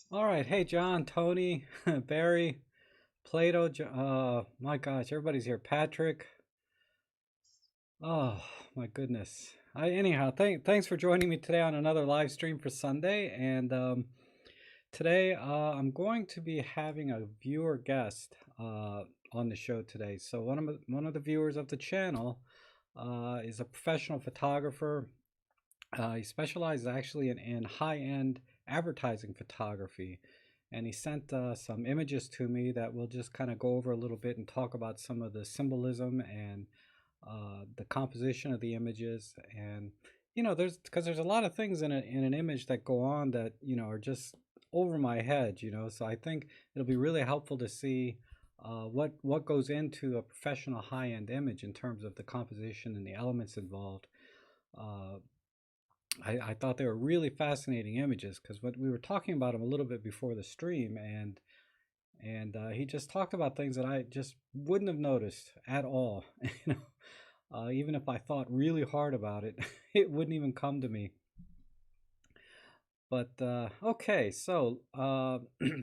All right. Hey, John, Tony, Barry, Plato. My gosh, everybody's here. Patrick. Oh, my goodness. Anyhow, thanks for joining me today on another live stream for Sunday. And today I'm going to be having a viewer guest on the show today. So one of the viewers of the channel is a professional photographer. He specializes actually in high-end advertising photography, and he sent some images to me that we'll just kind of go over a little bit and talk about some of the symbolism and the composition of the images. And there's a lot of things in an image that go on that are just over my head. So I think it'll be really helpful to see what goes into a professional high-end image in terms of the composition and the elements involved. Uh, I thought they were really fascinating images because what we were talking about them a little bit before the stream, and he just talked about things that I just wouldn't have noticed at all. Even if I thought really hard about it, it wouldn't even come to me. But okay, so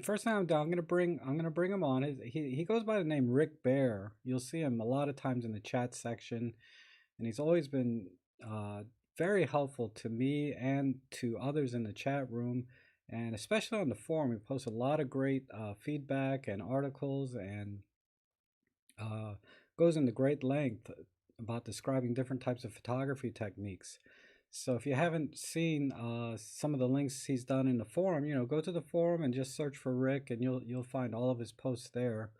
first thing I'm gonna bring him on. He goes by the name Rick Bear. You'll see him a lot of times in the chat section, and he's always been uh, very helpful to me and to others in the chat room, and especially on the forum. He posts a lot of great feedback and articles, and uh, goes into great length about describing different types of photography techniques. So if you haven't seen some of the links he's done in the forum, go to the forum and just search for Rick, and you'll find all of his posts there.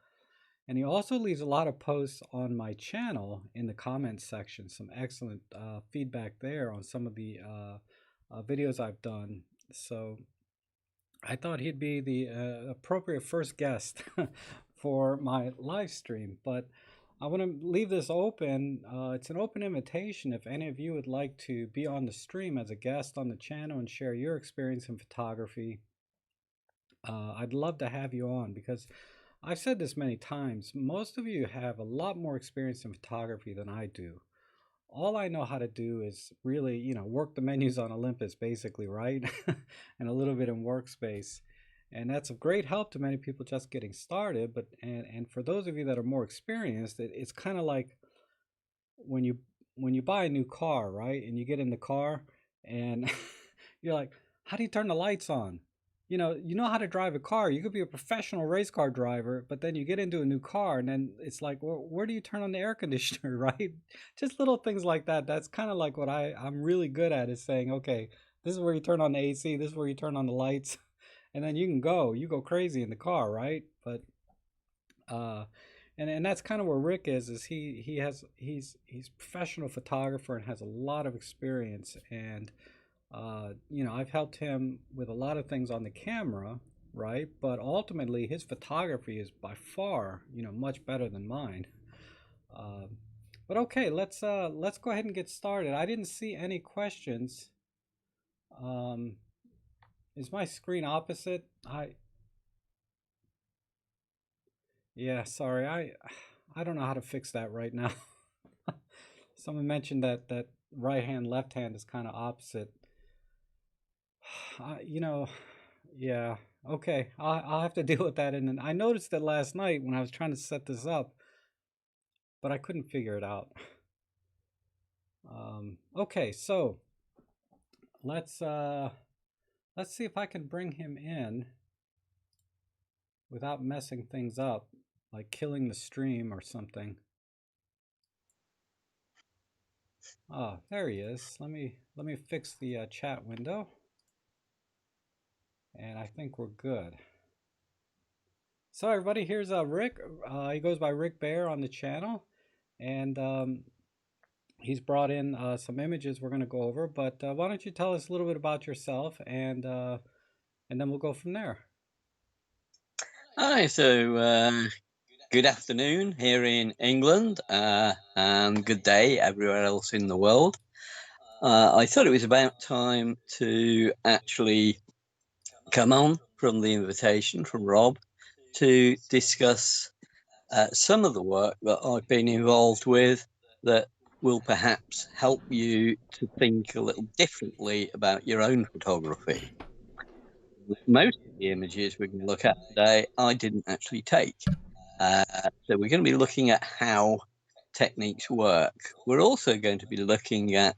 And he also leaves a lot of posts on my channel in the comments section. Some excellent feedback there on some of the videos I've done. So I thought he'd be the appropriate first guest for my live stream. But I want to leave this open. It's an open invitation. If any of you would like to be on the stream as a guest on the channel and share your experience in photography, I'd love to have you on because I've said this many times. Most of you have a lot more experience in photography than I do. All I know how to do is really, work the menus on Olympus, basically, right? And a little bit in Workspace. And that's of great help to many people just getting started. And for those of you that are more experienced, it's kind of like when you when you buy a new car, right? And you get in the car and you're like, how do you turn the lights on? You know how to drive a car. You could be a professional race car driver, but then you get into a new car and then it's like, well, where do you turn on the air conditioner, right? Just little things like that. That's kind of like what I'm really good at is saying, okay, this is where you turn on the AC, this is where you turn on the lights, and then you go crazy in the car, right? But uh and that's kind of where Rick is he's professional photographer and has a lot of experience. And I've helped him with a lot of things on the camera, right? But ultimately, his photography is by far, much better than mine. Uh, but okay, let's go ahead and get started. I didn't see any questions. Um, is my screen opposite? Yeah, sorry, I don't know how to fix that right now. Someone mentioned that right hand, left hand is kind of opposite. Uh, you know, Yeah. Okay. I'll have to deal with that. And then I noticed it last night when I was trying to set this up, but I couldn't figure it out. Okay. So let's uh, let's see if I can bring him in without messing things up, like killing the stream or something. Oh, there he is. Let me fix the chat window, and I think we're good. So everybody, here's Rick. He goes by Rick Bear on the channel, and he's brought in some images we're going to go over. But why don't you tell us a little bit about yourself, and then we'll go from there. Hi, good afternoon here in England, and good day everywhere else in the world. I thought it was about time to actually come on from the invitation from Rob to discuss some of the work that I've been involved with that will perhaps help you to think a little differently about your own photography. most of the images we're going to look at today, I didn't actually take. So we're going to be looking at how techniques work. We're also going to be looking at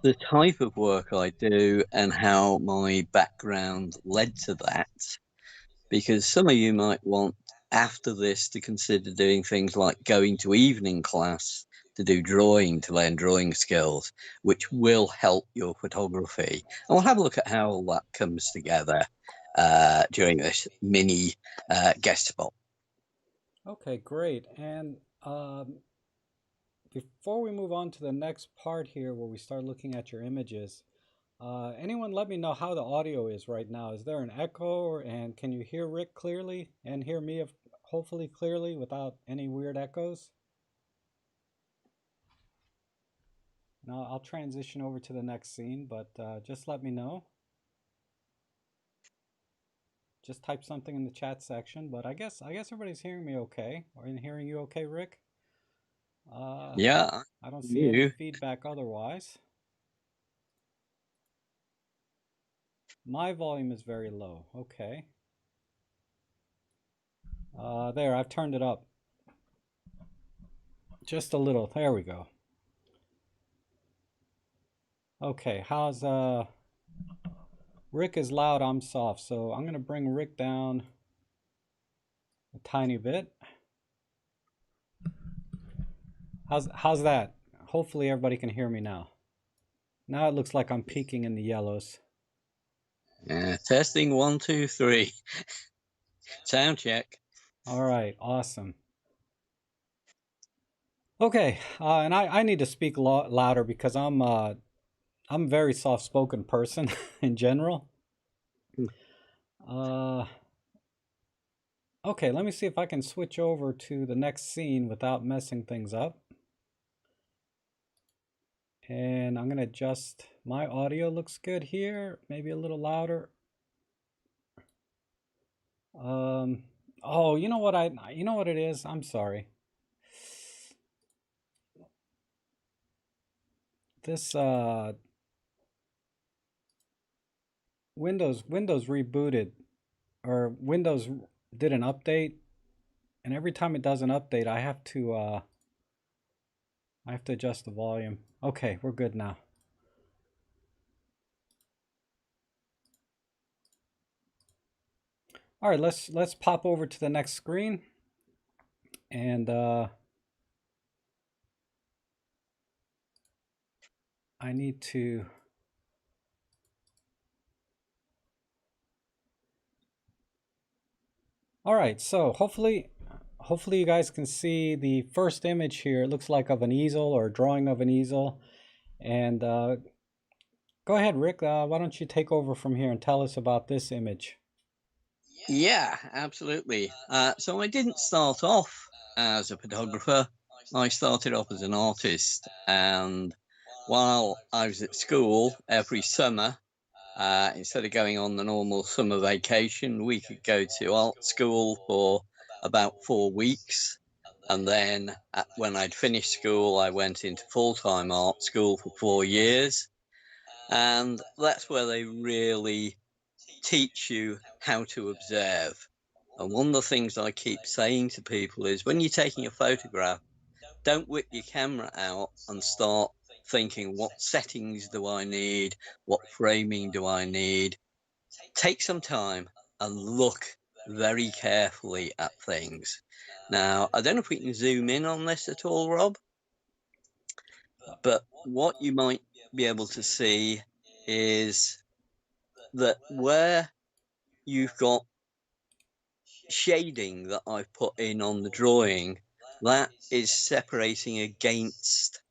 the type of work I do and how my background led to that. Because some of you might want, after this, to consider doing things like going to evening class to do drawing, to learn drawing skills, which will help your photography. And we'll have a look at how all that comes together during this mini guest spot. Okay, great. And before we move on to the next part here where we start looking at your images, anyone let me know how the audio is right now. Is there an echo, and can you hear Rick clearly and hear me hopefully clearly without any weird echoes? Now I'll transition over to the next scene, but just let me know. Just type something in the chat section, but I guess everybody's hearing me okay. Are you hearing you okay, Rick? Yeah, I don't see any you. feedback otherwise. My volume is very low. Okay. There, I've turned it up. Just a little. There we go. Okay, how's Rick is loud, I'm soft, so I'm gonna bring Rick down a tiny bit. How's that? Hopefully everybody can hear me now. Now it looks like I'm peaking in the yellows. Testing 1, 2, 3. Sound check. All right, awesome. Okay, and I need to speak louder because I'm a very soft-spoken person in general. Okay, let me see if I can switch over to the next scene without messing things up. And I'm gonna adjust, my audio looks good here, maybe a little louder. Oh, you know what it is? I'm sorry. This Windows rebooted, or Windows did an update, and every time it does an update, I have to adjust the volume. Okay, we're good now. All right, let's pop over to the next screen, and I need to. All right, so hopefully you guys can see the first image here. It looks like of an easel, or a drawing of an easel. And go ahead, Rick. Why don't you take over from here and tell us about this image? Yeah, absolutely. So I didn't start off as a photographer. I started off as an artist, and while I was at school every summer, instead of going on the normal summer vacation, we could go to art school for about 4 weeks. And then when I'd finished school, I went into full-time art school for 4 years. And that's where they really teach you how to observe. And one of the things I keep saying to people is, when you're taking a photograph, don't whip your camera out and start thinking, what settings do I need? What framing do I need? Take some time and look very carefully at things. Now, I don't know if we can zoom in on this at all, Rob, but what you might be able to see is that where you've got shading that I've put in on the drawing, that is separating against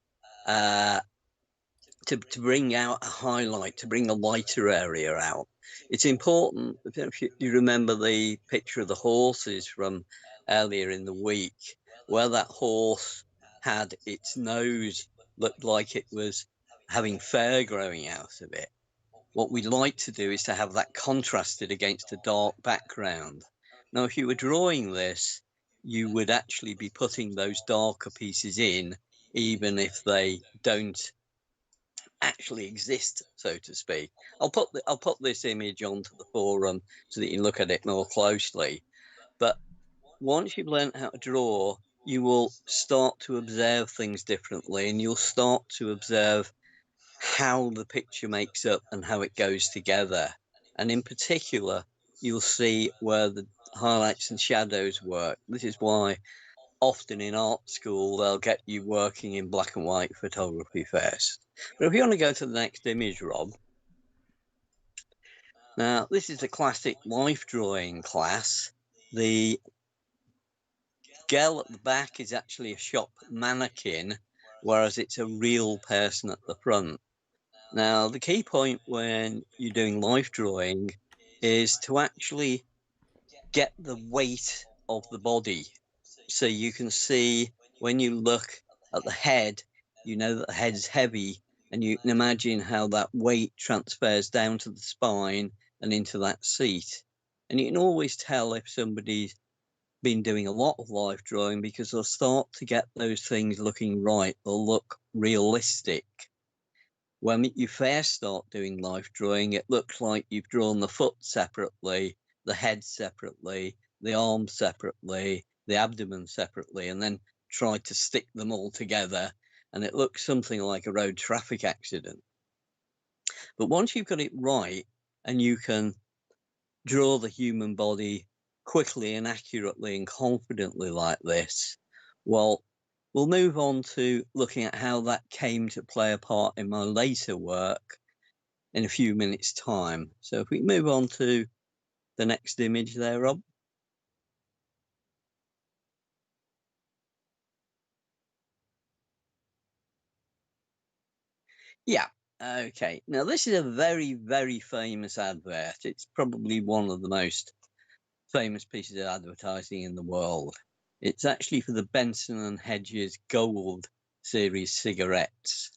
to bring out a highlight, to bring a lighter area out. It's important. If you remember the picture of the horses from earlier in the week, where that horse had its nose looked like it was having fur growing out of it. What we'd like to do is to have that contrasted against a dark background. Now, if you were drawing this, you would actually be putting those darker pieces in, even if they don't actually exist, so to speak. I'll put this image onto the forum so that you can look at it more closely. But once you've learned how to draw, you will start to observe things differently, and you'll start to observe how the picture makes up and how it goes together. And in particular, you'll see where the highlights and shadows work. This is why often in art school, they'll get you working in black and white photography first. But if you want to go to the next image, Rob. Now, this is a classic life drawing class. The girl at the back is actually a shop mannequin, whereas it's a real person at the front. Now, the key point when you're doing life drawing is to actually get the weight of the body. So you can see when you look at the head, you know that the head's heavy, and you can imagine how that weight transfers down to the spine and into that seat. And you can always tell if somebody's been doing a lot of life drawing because they'll start to get those things looking right. They'll look realistic. When you first start doing life drawing, it looks like you've drawn the foot separately, the head separately, the arms separately, the abdomen separately, and then tried to stick them all together. And it looks something like a road traffic accident. But once you've got it right and you can draw the human body quickly and accurately and confidently like this, well, we'll move on to looking at how that came to play a part in my later work in a few minutes' time. So if we move on to the next image there, Rob. Yeah. Okay. Now, this is a very, very famous advert. It's probably one of the most famous pieces of advertising in the world. It's actually for the Benson and Hedges Gold series cigarettes.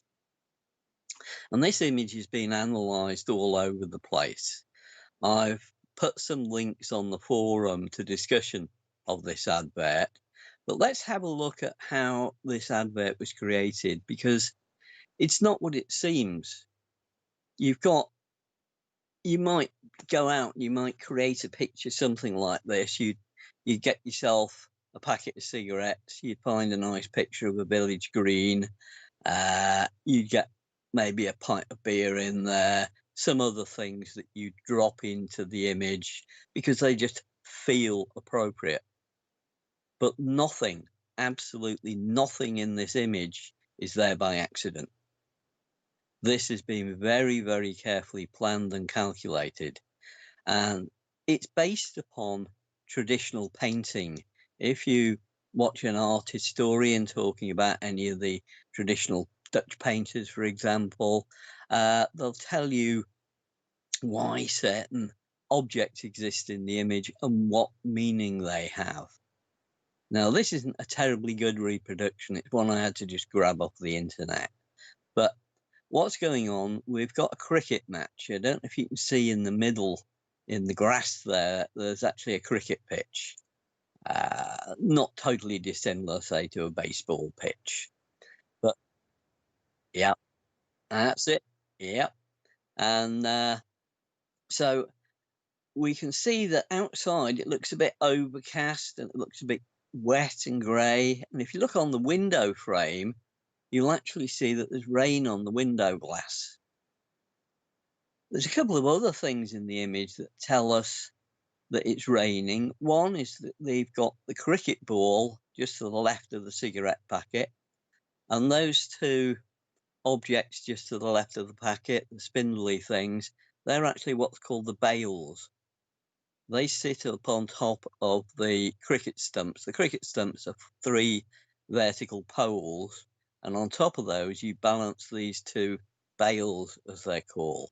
And this image has been analysed all over the place. I've put some links on the forum to discussion of this advert, but let's have a look at how this advert was created, because it's not what it seems. You might go out and you might create a picture, something like this. You get yourself a packet of cigarettes, you'd find a nice picture of a village green, you get maybe a pint of beer in there, some other things that you drop into the image because they just feel appropriate. But nothing, absolutely nothing in this image is there by accident. This has been very, very carefully planned and calculated, and it's based upon traditional painting. If you watch an art historian talking about any of the traditional Dutch painters, for example, they'll tell you why certain objects exist in the image and what meaning they have. Now, this isn't a terribly good reproduction. It's one I had to just grab off the internet. But what's going on? We've got a cricket match. I don't know if you can see in the middle, in the grass there, there's actually a cricket pitch. Not totally dissimilar, say, to a baseball pitch. But yeah, that's it. Yeah. And so we can see that outside it looks a bit overcast and it looks a bit wet and grey. And if you look on the window frame, you'll actually see that there's rain on the window glass. There's a couple of other things in the image that tell us that it's raining. One is that they've got the cricket ball just to the left of the cigarette packet, and those two objects just to the left of the packet, the spindly things, they're actually what's called the bales. They sit up on top of the cricket stumps. The cricket stumps are 3 vertical poles, and on top of those you balance these 2 bales, as they're called.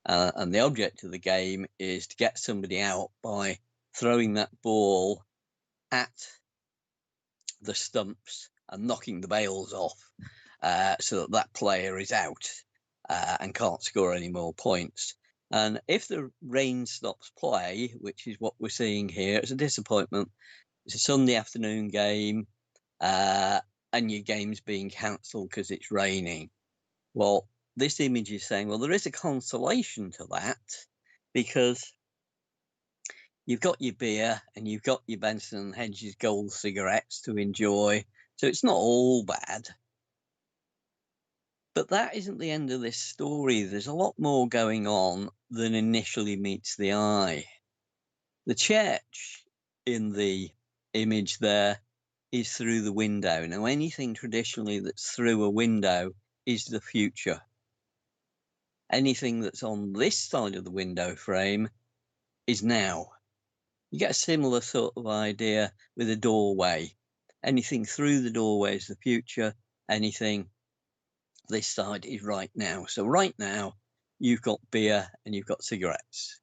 And the object of the game is to get somebody out by throwing that ball at the stumps and knocking the bales off, so that player is out and can't score any more points. And if the rain stops play, which is what we're seeing here, it's a disappointment. It's a Sunday afternoon game, and your game's being cancelled because it's raining. Well, this image is saying, well, there is a consolation to that, because you've got your beer and you've got your Benson and Hedges gold cigarettes to enjoy, so it's not all bad. But that isn't the end of this story. There's a lot more going on than initially meets the eye. The church in the image there is through the window. Now, anything traditionally that's through a window is the future. Anything that's on this side of the window frame is now. You get a similar sort of idea with a doorway. Anything through the doorway is the future. Anything this side is right now. So right now, you've got beer and you've got cigarettes.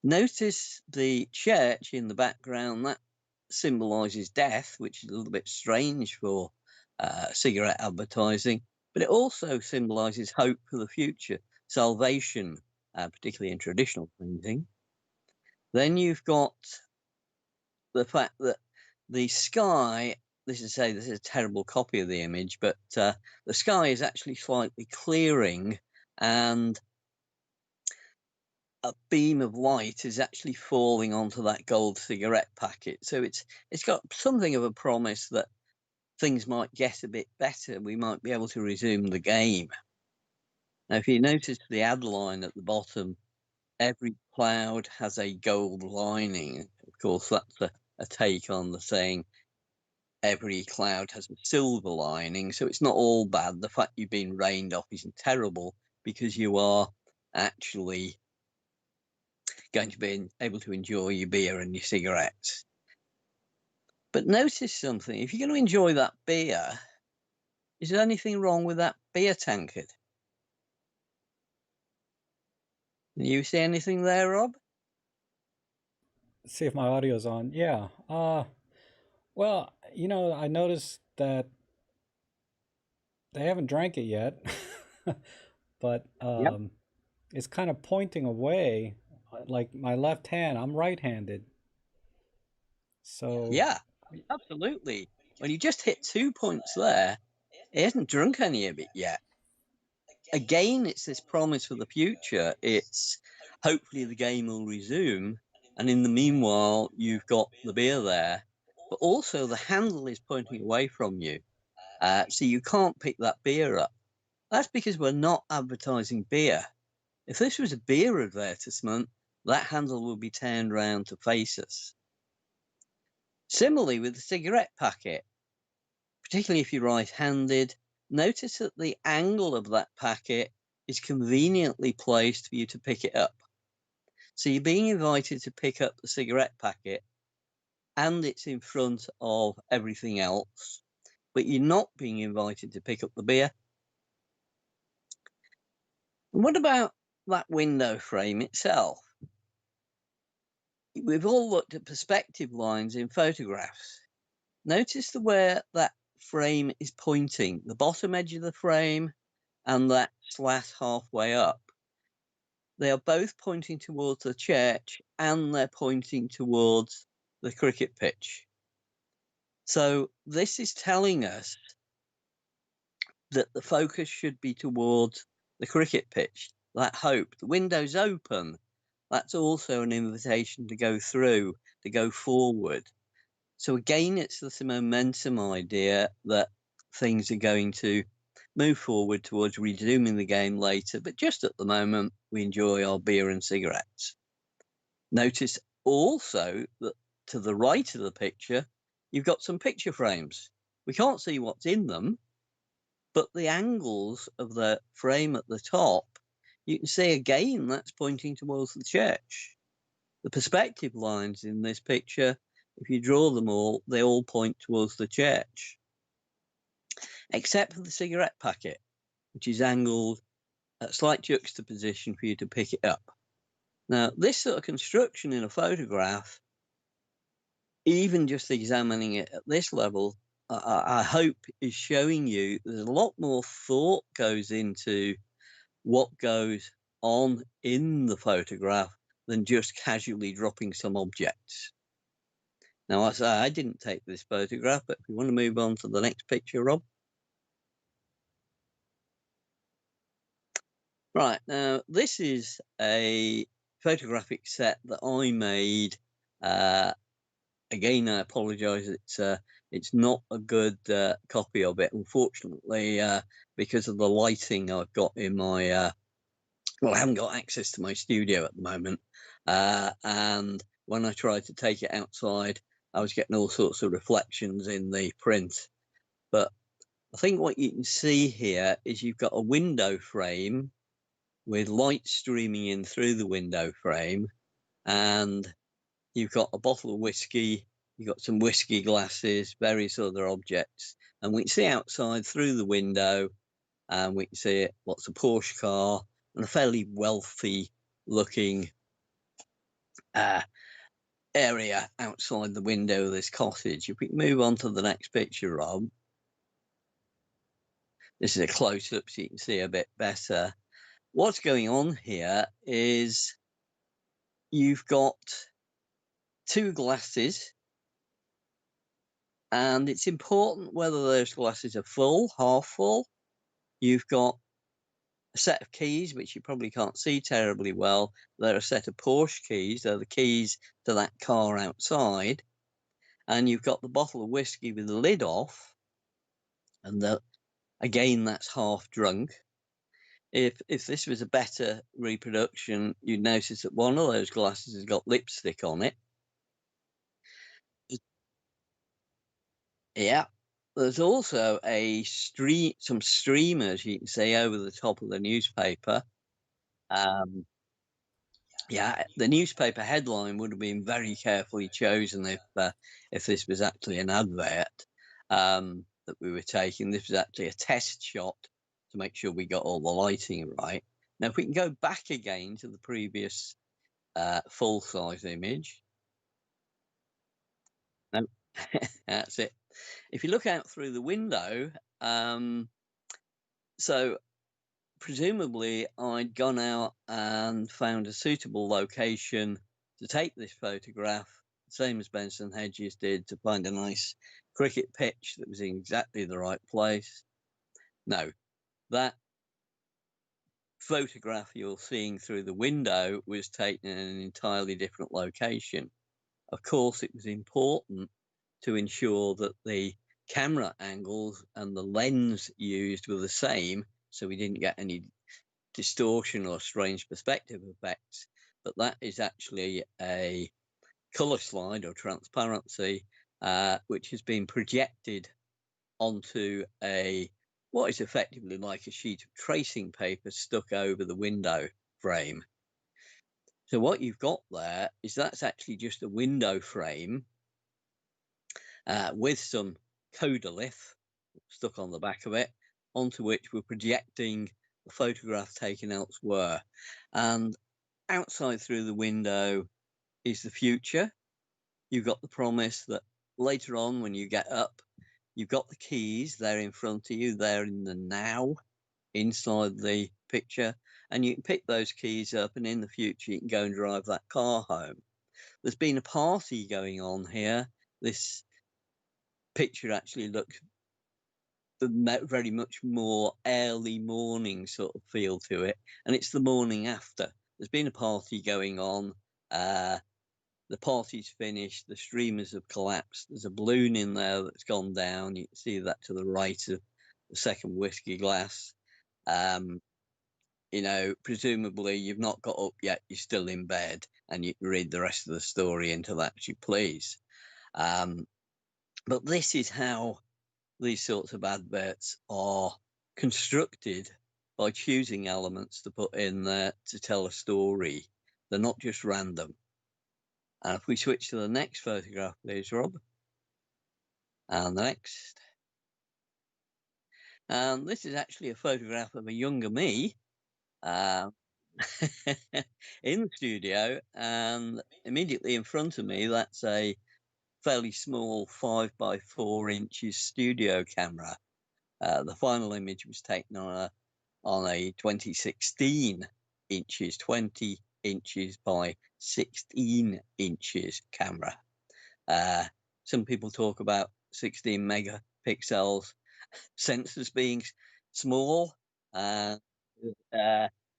Notice the church in the background. That symbolises death, which is a little bit strange for cigarette advertising, but it also symbolises hope for the future, salvation, particularly in traditional printing. Then you've got the fact that the sky, this is a terrible copy of the image, but the sky is actually slightly clearing, and a beam of light is actually falling onto that gold cigarette packet. So it's got something of a promise that things might get a bit better. We might be able to resume the game. Now, if you notice the ad line at the bottom, every cloud has a gold lining. Of course, that's a take on the saying every cloud has a silver lining. So it's not all bad. The fact you've been rained off isn't terrible, because you are actually going to be able to enjoy your beer and your cigarettes. But notice something. If you're going to enjoy that beer, is there anything wrong with that beer tankard? You see anything there, Rob? See if my audio's on. Yeah. Well, I noticed that they haven't drank it yet, but Yep. it's kind of pointing away. Like my left hand, I'm right-handed, so Yeah, absolutely. When you just hit 2 points there, he hasn't drunk any of it yet. Again, it's this promise for the future. It's hopefully the game will resume, and in the meanwhile, you've got the beer there, but also the handle is pointing away from you, so you can't pick that beer up. That's because we're not advertising beer. If this was a beer advertisement, that handle would be turned round to face us. Similarly with the cigarette packet, particularly if you're right-handed, notice that the angle of that packet is conveniently placed for you to pick it up. So you're being invited to pick up the cigarette packet, and it's in front of everything else, but you're not being invited to pick up the beer. And what about that window frame itself? We've all looked at perspective lines in photographs. Notice where that frame is pointing, the bottom edge of the frame and that slat halfway up. They are both pointing towards the church, and they're pointing towards the cricket pitch. So this is telling us that the focus should be towards the cricket pitch, that hope. The window's open. That's also an invitation to go through, to go forward. So again, it's this momentum idea that things are going to move forward towards resuming the game later, but just at the moment, we enjoy our beer and cigarettes. Notice also that to the right of the picture, you've got some picture frames. We can't see what's in them, but the angles of the frame at the top, you can see again that's pointing towards the church. The perspective lines in this picture, if you draw them all, they all point towards the church, except for the cigarette packet, which is angled at slight juxtaposition for you to pick it up. Now, this sort of construction in a photograph, even just examining it at this level, I hope is showing you there's a lot more thought goes into what goes on in the photograph than just casually dropping some objects. Now, I say I didn't take this photograph, but if you want to move on to the next picture, Rob. Right, now this is a photographic set that I made. Again, I apologise. It's not a good copy of it, unfortunately, because of the lighting I've got in my. Well, I haven't got access to my studio at the moment, and when I tried to take it outside, I was getting all sorts of reflections in the print. But I think what you can see here is you've got a window frame with light streaming in through the window frame, and you've got a bottle of whiskey, you've got some whiskey glasses, various other objects, and we can see outside through the window, and we can see it, what's a Porsche car and a fairly wealthy looking area outside the window of this cottage. If we move on to the next picture, Rob, this is a close up so you can see a bit better. What's going on here is you've got two glasses, and it's important whether those glasses are full, half full. You've got a set of keys, which you probably can't see terribly well. They're a set of Porsche keys. They're the keys to that car outside. And you've got the bottle of whiskey with the lid off. And again, that's half drunk. If this was a better reproduction, you'd notice that one of those glasses has got lipstick on it. Yeah. There's also some streamers you can see over the top of the newspaper. Yeah, the newspaper headline would have been very carefully chosen if this was actually an advert that we were taking. This was actually a test shot to make sure we got all the lighting right. Now, if we can go back again to the previous full-size image. No, that's it. If you look out through the window, so presumably I'd gone out and found a suitable location to take this photograph, same as Benson Hedges did, to find a nice cricket pitch that was in exactly the right place. No, that photograph you're seeing through the window was taken in an entirely different location. Of course, it was important to ensure that the camera angles and the lens used were the same, so we didn't get any distortion or strange perspective effects. But that is actually a color slide or transparency, which has been projected onto what is effectively like a sheet of tracing paper stuck over the window frame. So what you've got there is that's actually just a window frame with some codolith stuck on the back of it, onto which we're projecting the photograph taken elsewhere. And outside through the window is the future. You've got the promise that later on, when you get up, you've got the keys there in front of you, there in the now, inside the picture, and you can pick those keys up, and in the future, you can go and drive that car home. There's been a party going on here. This picture actually looks very much more early morning sort of feel to it, and it's the morning after. There's been a party going on. The party's finished. The streamers have collapsed. There's a balloon in there that's gone down. You can see that to the right of the second whiskey glass. Presumably you've not got up yet. You're still in bed, and you can read the rest of the story into that as you please. But this is how these sorts of adverts are constructed, by choosing elements to put in there to tell a story. They're not just random. And if we switch to the next photograph, please, Rob. And the next. And this is actually a photograph of a younger me in the studio. And immediately in front of me, that's a fairly small 5x4 inches studio camera. The final image was taken on a 2016 inches, 20 inches by 16 inches camera. Some people talk about 16 megapixels sensors being small.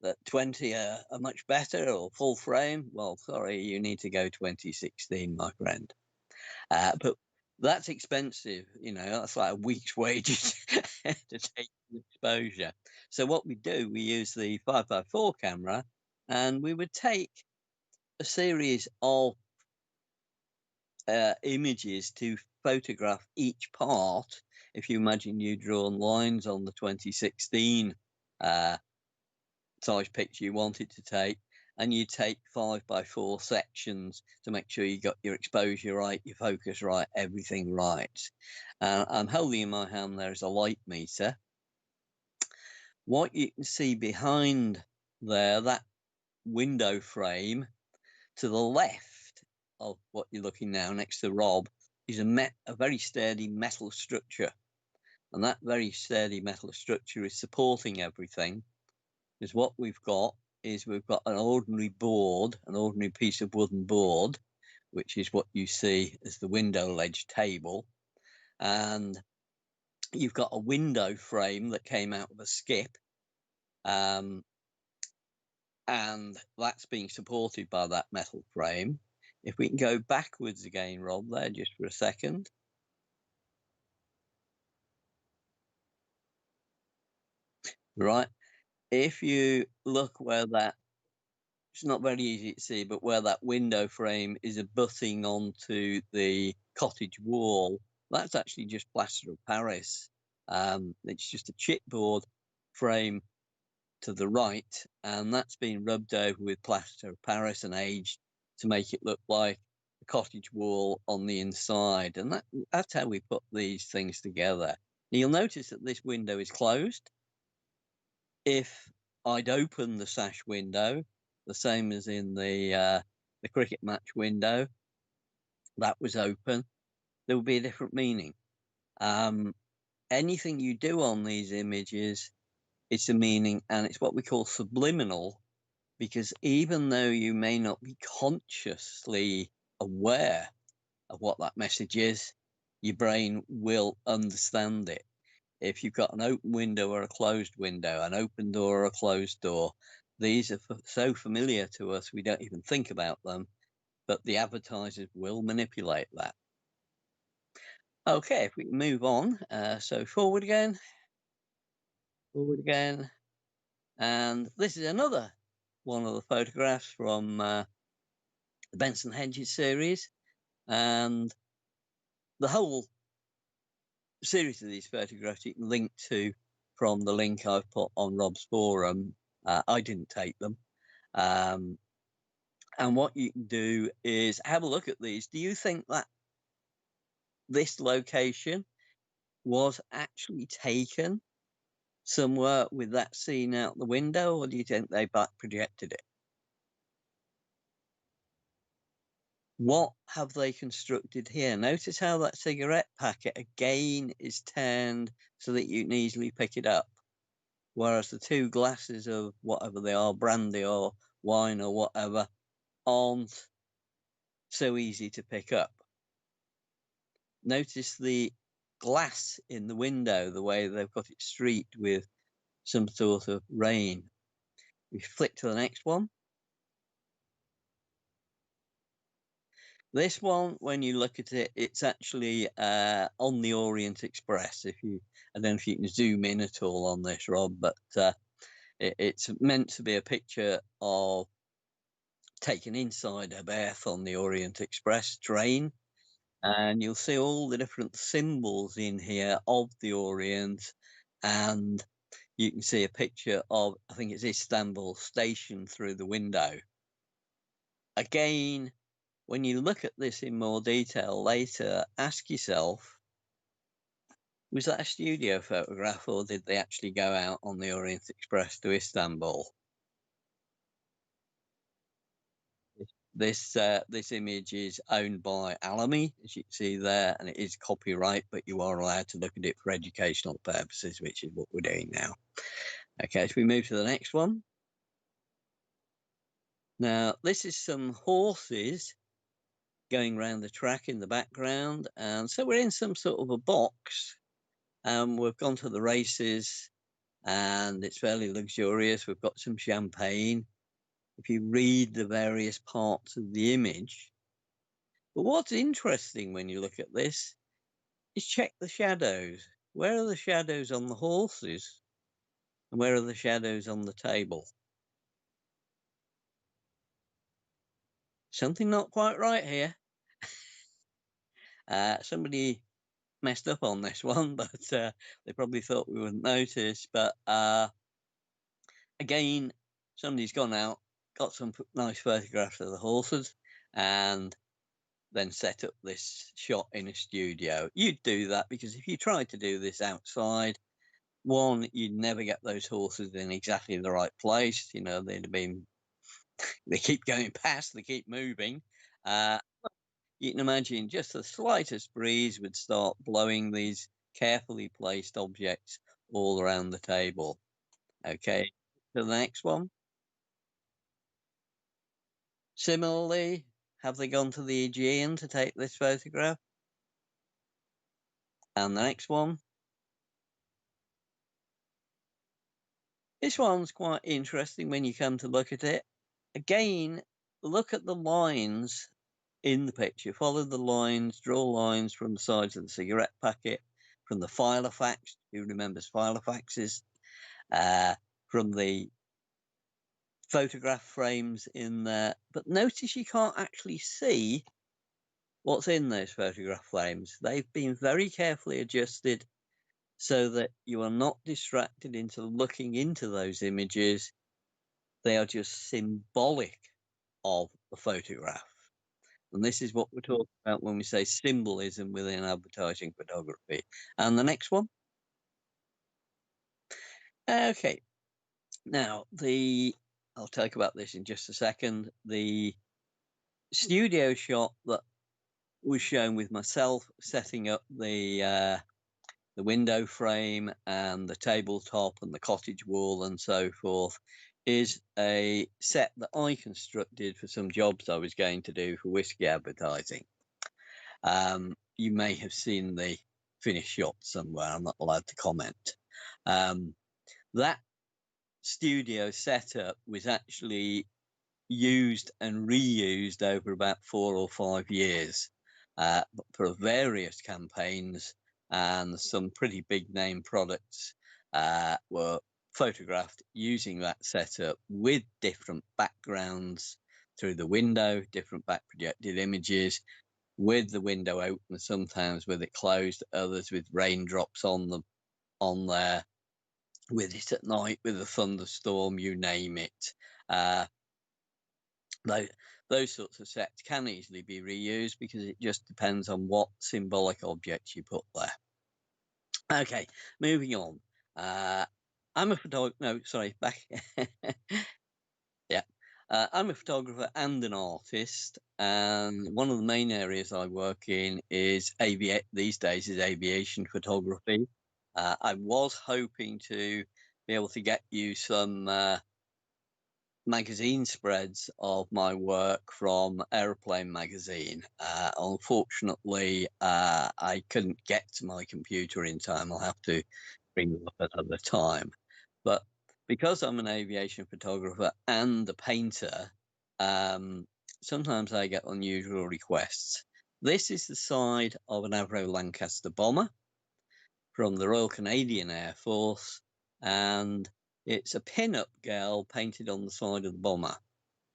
that 20 are much better or full frame, well, sorry, you need to go 2016, my friend. But that's expensive, you know, that's like a week's wages to take the exposure. So what we do, we use the 5x4 camera, and we would take a series of images to photograph each part. If you imagine you drawn lines on the 2016 size picture you wanted to take, and you take 5x4 sections to make sure you got your exposure right, your focus right, everything right. I'm holding in my hand there is a light meter. What you can see behind there, that window frame to the left of what you're looking now next to Rob, is a very sturdy metal structure. And that very sturdy metal structure is supporting everything. Because what we've got is we've got an ordinary board, an ordinary piece of wooden board, which is what you see as the window ledge table. And you've got a window frame that came out of a skip. And that's being supported by that metal frame. If we can go backwards again, Rob, there just for a second. Right. If you look where that, it's not very easy to see, but where that window frame is abutting onto the cottage wall, that's actually just plaster of Paris. It's just a chipboard frame to the right, and that's been rubbed over with plaster of Paris and aged to make it look like a cottage wall on the inside. And that's how we put these things together. Now, you'll notice that this window is closed. If I'd open the sash window, the same as in the cricket match window, that was open, there would be a different meaning. Anything you do on these images, it's a meaning, and it's what we call subliminal, because even though you may not be consciously aware of what that message is, your brain will understand it. If you've got an open window or a closed window, an open door or a closed door, these are so familiar to us, we don't even think about them, but the advertisers will manipulate that. Okay, if we can move on. So forward again. And this is another one of the photographs from the Benson Hedges series. And the whole series of these photographs you can link to from the link I've put on Rob's forum. I didn't take them. And what you can do is have a look at these. Do you think that this location was actually taken somewhere with that scene out the window, or do you think they back projected it? What have they constructed here? Notice how that cigarette packet again is turned so that you can easily pick it up, whereas the two glasses of whatever they are, brandy or wine or whatever, aren't so easy to pick up. Notice the glass in the window, the way they've got it streaked with some sort of rain. We flick to the next one. This one, when you look at it, it's actually on the Orient Express. I don't know if you can zoom in at all on this, Rob, but it's meant to be a picture of taken inside a berth on the Orient Express train. And you'll see all the different symbols in here of the Orient. And you can see a picture of, I think it's Istanbul station through the window. Again, when you look at this in more detail later, ask yourself, was that a studio photograph, or did they actually go out on the Orient Express to Istanbul? This image is owned by Alamy, as you can see there, and it is copyright, but you are allowed to look at it for educational purposes, which is what we're doing now. Okay, so we move to the next one. Now, this is some horses going around the track in the background, and so we're in some sort of a box. We've gone to the races, and it's fairly luxurious. We've got some champagne. If you read the various parts of the image, but what's interesting when you look at this is check the shadows. Where are the shadows on the horses? And where are the shadows on the table? Something not quite right here. Somebody messed up on this one, but they probably thought we wouldn't notice. But again, somebody's gone out, got some nice photographs of the horses, and then set up this shot in a studio. You'd do that because if you tried to do this outside, one, you'd never get those horses in exactly the right place. You know, they'd have been, they keep going past, they keep moving. You can imagine just the slightest breeze would start blowing these carefully placed objects all around the table. Okay, to the next one. Similarly, have they gone to the Aegean to take this photograph? And the next one. This one's quite interesting when you come to look at it. Again, look at the lines in the picture. Follow the lines, draw lines from the sides of the cigarette packet, from the filofax. Who remembers filofaxes? From the photograph frames in there. But notice you can't actually see what's in those photograph frames. They've been very carefully adjusted so that you are not distracted into looking into those images. They are just symbolic of the photograph. And this is what we're talking about when we say symbolism within advertising photography. And the next one. Okay. Now, I'll talk about this in just a second. The studio shot that was shown with myself setting up the window frame and the tabletop and the cottage wall and so forth is a set that I constructed for some jobs I was going to do for whiskey advertising. You may have seen the finished shot somewhere. I'm not allowed to comment. That studio setup was actually used and reused over about 4 or 5 years for various campaigns, and some pretty big name products were photographed using that setup with different backgrounds through the window, different back projected images, with the window open, sometimes with it closed, others with raindrops on there, with it at night, with a thunderstorm, you name it. Those sorts of sets can easily be reused because it just depends on what symbolic objects you put there. Okay, moving on. I'm a photographer. No, sorry, back. Yeah. I'm a photographer and an artist, and one of the main areas I work in is these days is aviation photography. I was hoping to be able to get you some magazine spreads of my work from Aeroplane magazine. Unfortunately, I couldn't get to my computer in time. I'll have to bring them up at another time. But because I'm an aviation photographer and a painter, sometimes I get unusual requests. This is the side of an Avro Lancaster bomber from the Royal Canadian Air Force, and it's a pin-up girl painted on the side of the bomber.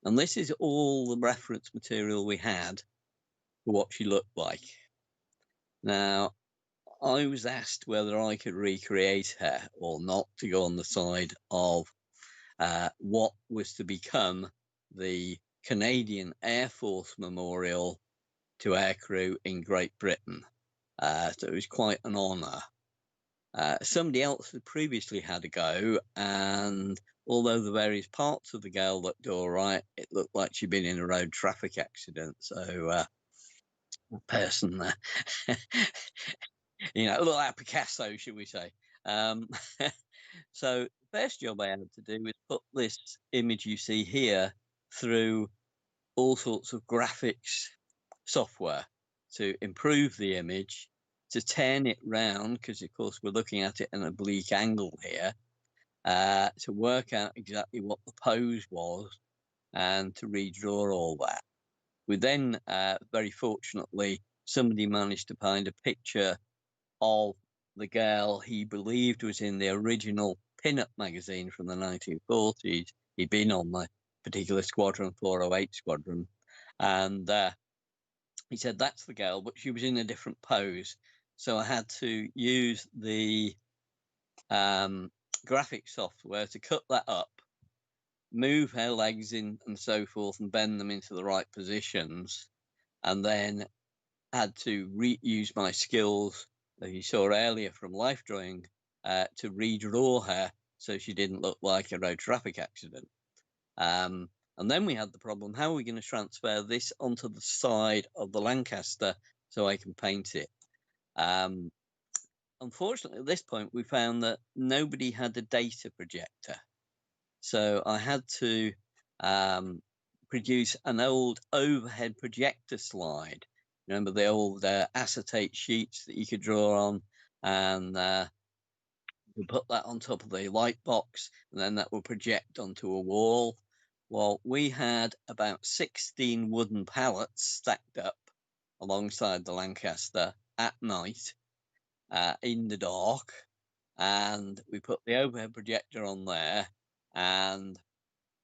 And this is all the reference material we had for what she looked like. Now, I was asked whether I could recreate her or not to go on the side of what was to become the Canadian Air Force Memorial to Aircrew in Great Britain. So it was quite an honour. Somebody else had previously had a go, and although the various parts of the girl looked all right, it looked like she'd been in a road traffic accident. So, person there, a little like Picasso, should we say? So, the first job I had to do was put this image you see here through all sorts of graphics software to improve the image, to turn it round, because of course we're looking at it in an oblique angle here, to work out exactly what the pose was and to redraw all that. We then, very fortunately, somebody managed to find a picture of the girl he believed was in the original pin-up magazine from the 1940s. He'd been on the particular squadron, 408 squadron, and he said, that's the girl, but she was in a different pose. So I had to use the graphic software to cut that up, move her legs in and so forth, and bend them into the right positions, and then had to reuse my skills that you saw earlier from life drawing to redraw her so she didn't look like a road traffic accident. And then we had the problem, how are we going to transfer this onto the side of the Lancaster so I can paint it? Unfortunately, at this point, we found that nobody had a data projector. So I had to produce an old overhead projector slide. Remember the old acetate sheets that you could draw on, and you put that on top of the light box, and then that would project onto a wall. Well, we had about 16 wooden pallets stacked up alongside the Lancaster at night in the dark, and we put the overhead projector on there, and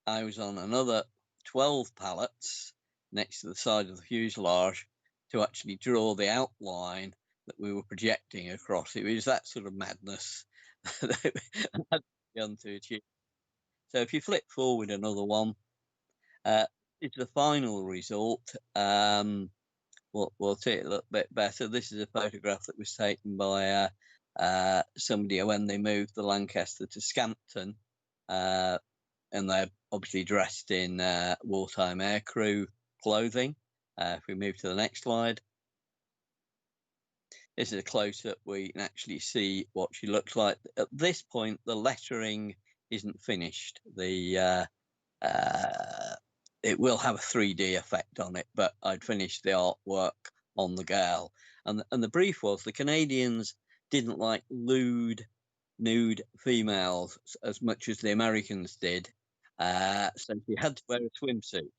I was on another 12 pallets next to the side of the fuselage to actually draw the outline that we were projecting across. It was that sort of madness that we had begun to achieve. So if you flip forward another one, it's the final result. We'll see it a little bit better. This is a photograph that was taken by somebody when they moved the Lancaster to Scampton, and they're obviously dressed in wartime aircrew clothing. If we move to the next slide, this is a close-up where you can actually see what she looks like. At this point, the lettering isn't finished. It will have a 3D effect on it, but I'd finished the artwork on the girl. And the brief was the Canadians didn't like nude females as much as the Americans did. So she had to wear a swimsuit.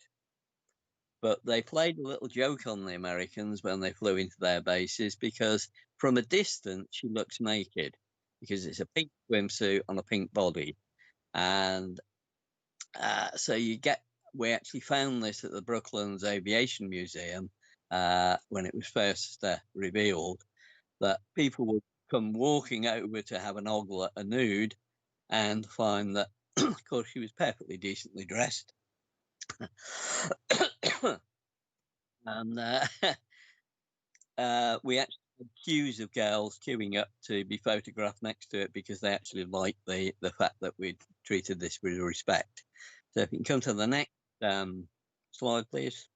But they played a little joke on the Americans when they flew into their bases, because from a distance she looks naked because it's a pink swimsuit on a pink body. And so we actually found this at the Brooklands Aviation Museum when it was first revealed, that people would come walking over to have an ogle at a nude and find that, of course, she was perfectly decently dressed. And we actually had queues of girls queuing up to be photographed next to it because they actually liked the fact that we'd treated this with respect. So if you can come to the next slide, please.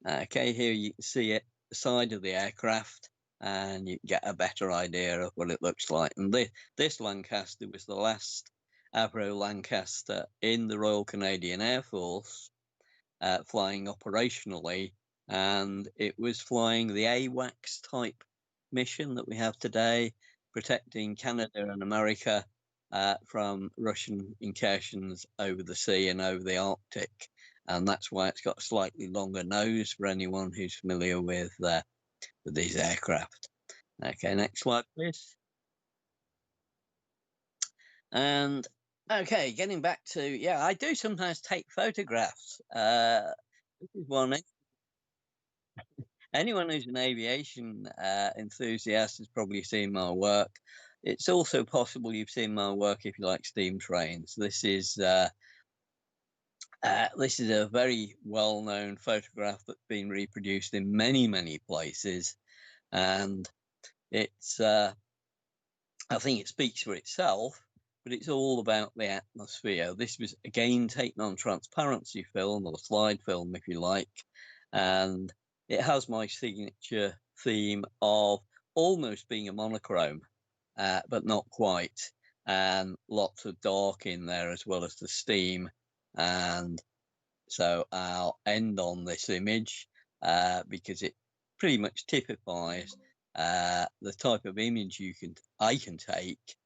Okay, here you can see it, the side of the aircraft, and you get a better idea of what it looks like. And this Lancaster was the last Avro Lancaster in the Royal Canadian Air Force, flying operationally, and it was flying the AWACS type mission that we have today, protecting Canada and America from Russian incursions over the sea and over the Arctic. And that's why it's got a slightly longer nose for anyone who's familiar with these aircraft. Okay, next slide, please. And okay, getting back to, I do sometimes take photographs. This is one. Anyone who's an aviation enthusiast has probably seen my work. It's also possible you've seen my work if you like steam trains. This is a very well-known photograph that's been reproduced in many places, and it's I think it speaks for itself, but it's all about the atmosphere. This was again taken on transparency film, or slide film if you like, and it has my signature theme of almost being a monochrome, but not quite, and lots of dark in there as well as the steam. And so I'll end on this image because it pretty much typifies the type of image I can take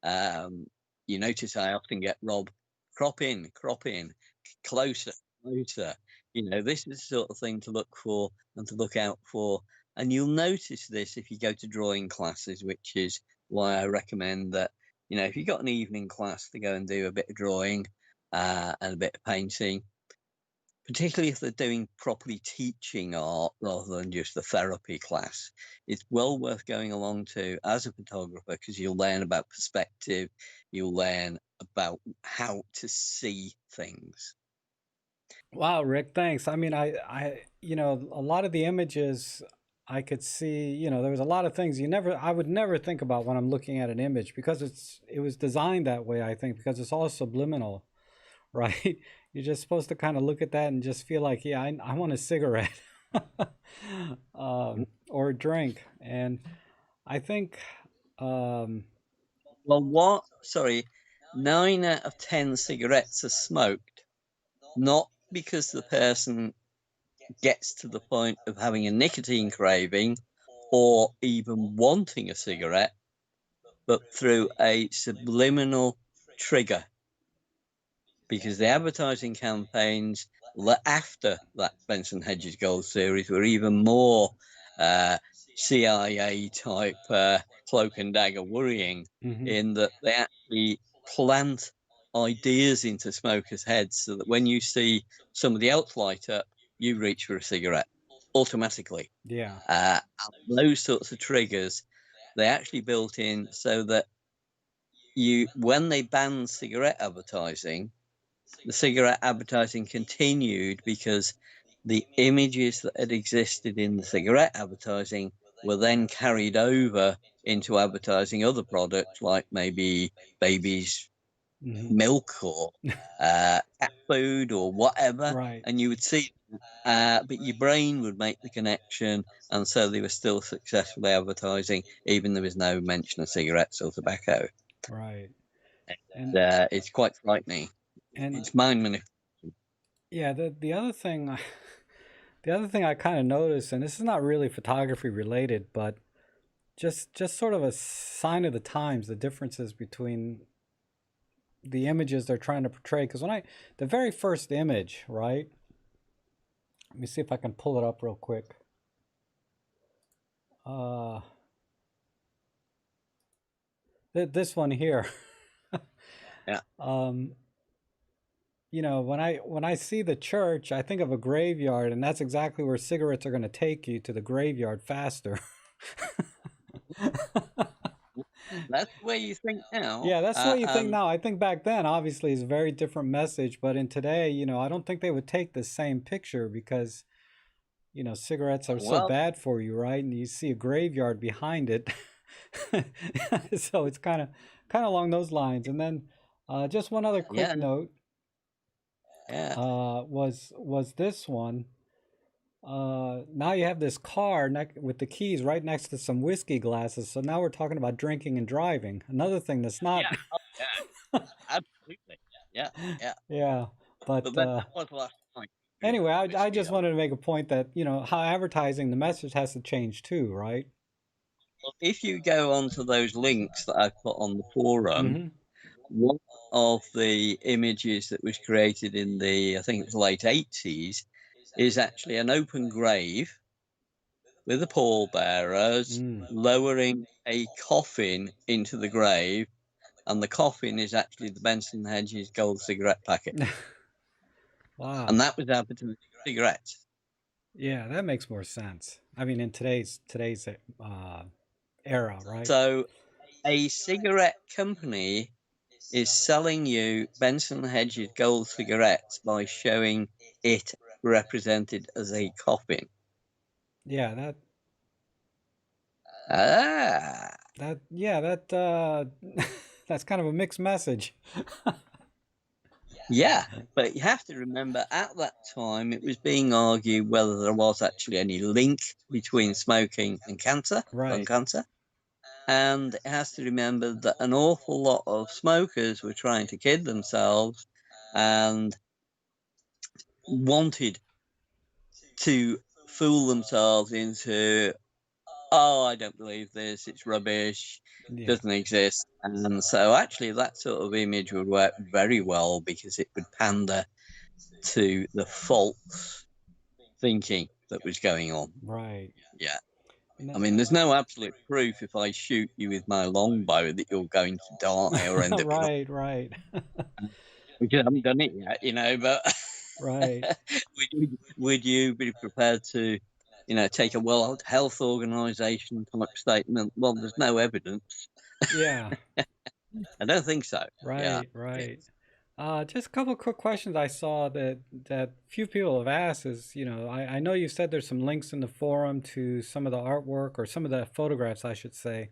You notice I often get Rob, crop in, closer, closer. This is the sort of thing to look for and to look out for. And you'll notice this if you go to drawing classes, which is why I recommend that, if you've got an evening class, to go and do a bit of drawing and a bit of painting, particularly if they're doing properly teaching art rather than just a therapy class. It's well worth going along to as a photographer, because you'll learn about perspective, you'll learn about how to see things. Wow, Rick, thanks. I mean, a lot of the images I could see, there was a lot of things I would never think about when I'm looking at an image, because it was designed that way, I think, because it's all subliminal, right? You're just supposed to kind of look at that and just feel like, yeah, I want a cigarette or a drink. And I think, um, Well, sorry, 9 out of 10 cigarettes are smoked, not because the person gets to the point of having a nicotine craving or even wanting a cigarette, but through a subliminal trigger, because the advertising campaigns after that Benson Hedges Gold series were even more CIA type cloak and dagger worrying, mhm, in that they actually plant ideas into smokers' heads so that when you see somebody else light up, you reach for a cigarette automatically. yeah. Those sorts of triggers, they actually built in so that when they banned cigarette advertising, the cigarette advertising continued because the images that had existed in the cigarette advertising were then carried over into advertising other products, like maybe babies' Mhm. milk or cat food or whatever, Right, and you would see, but your brain would make the connection, and so they were still successfully advertising, even there was no mention of cigarettes or tobacco. right. And And it's quite frightening. and It's mind manipulation. yeah, the other thing the other thing I kind of noticed, and this is not really photography related, but just sort of a sign of the times, the differences between the images they're trying to portray. Because the very first image, right? Let me see if I can pull it up real quick. Uh, this one here. Yeah. um, when I see the church, I think of a graveyard, and that's exactly where cigarettes are going to take you, to the graveyard faster. That's the way you think now. Yeah, that's the way you think now. I think back then, obviously, it's a very different message. But in today, I don't think they would take the same picture, because, cigarettes are so Well, bad for you, right? And you see a graveyard behind it. So it's kind of along those lines. And then just one other quick yeah, note yeah, was this one. Now you have this car with the keys right next to some whiskey glasses. So now we're talking about drinking and driving. Another thing that's not. yeah, yeah, absolutely. Yeah, yeah. Yeah, but But then that was last night with anyway, I whiskey just on. wanted to make a point that, how advertising, the message has to change too, right? Well, if you go onto those links that I've put on the forum, Mm-hmm. one of the images that was created in the, I think it was late 80s, is actually an open grave with the pallbearers Mm. lowering a coffin into the grave, and the coffin is actually the Benson Hedges gold cigarette packet, Wow. and that was advertising cigarettes. Yeah, that makes more sense. I mean, in today's era, right? So a cigarette company is selling you Benson Hedges gold cigarettes by showing it represented as a coffin. Yeah, Ah, that that's kind of a mixed message. yeah, but you have to remember at that time it was being argued whether there was actually any link between smoking and cancer, lung Right. cancer. And it has to remember that an awful lot of smokers were trying to kid themselves and wanted to fool themselves into, oh, I don't believe this, it's rubbish, Yeah. doesn't exist. And so actually that sort of image would work very well because it would pander to the false thinking that was going on. Right. Yeah. And I mean, there's no absolute proof if I shoot you with my longbow that you're going to die or end up in right, right. because I haven't done it yet, but right. would you be prepared to, take a World Health Organization type statement? Well, there's no evidence. Yeah. I don't think so. Yeah. Right, Yeah. right. Just a couple quick questions I saw that few people have asked is, I know you said there's some links in the forum to some of the artwork or some of the photographs, I should say.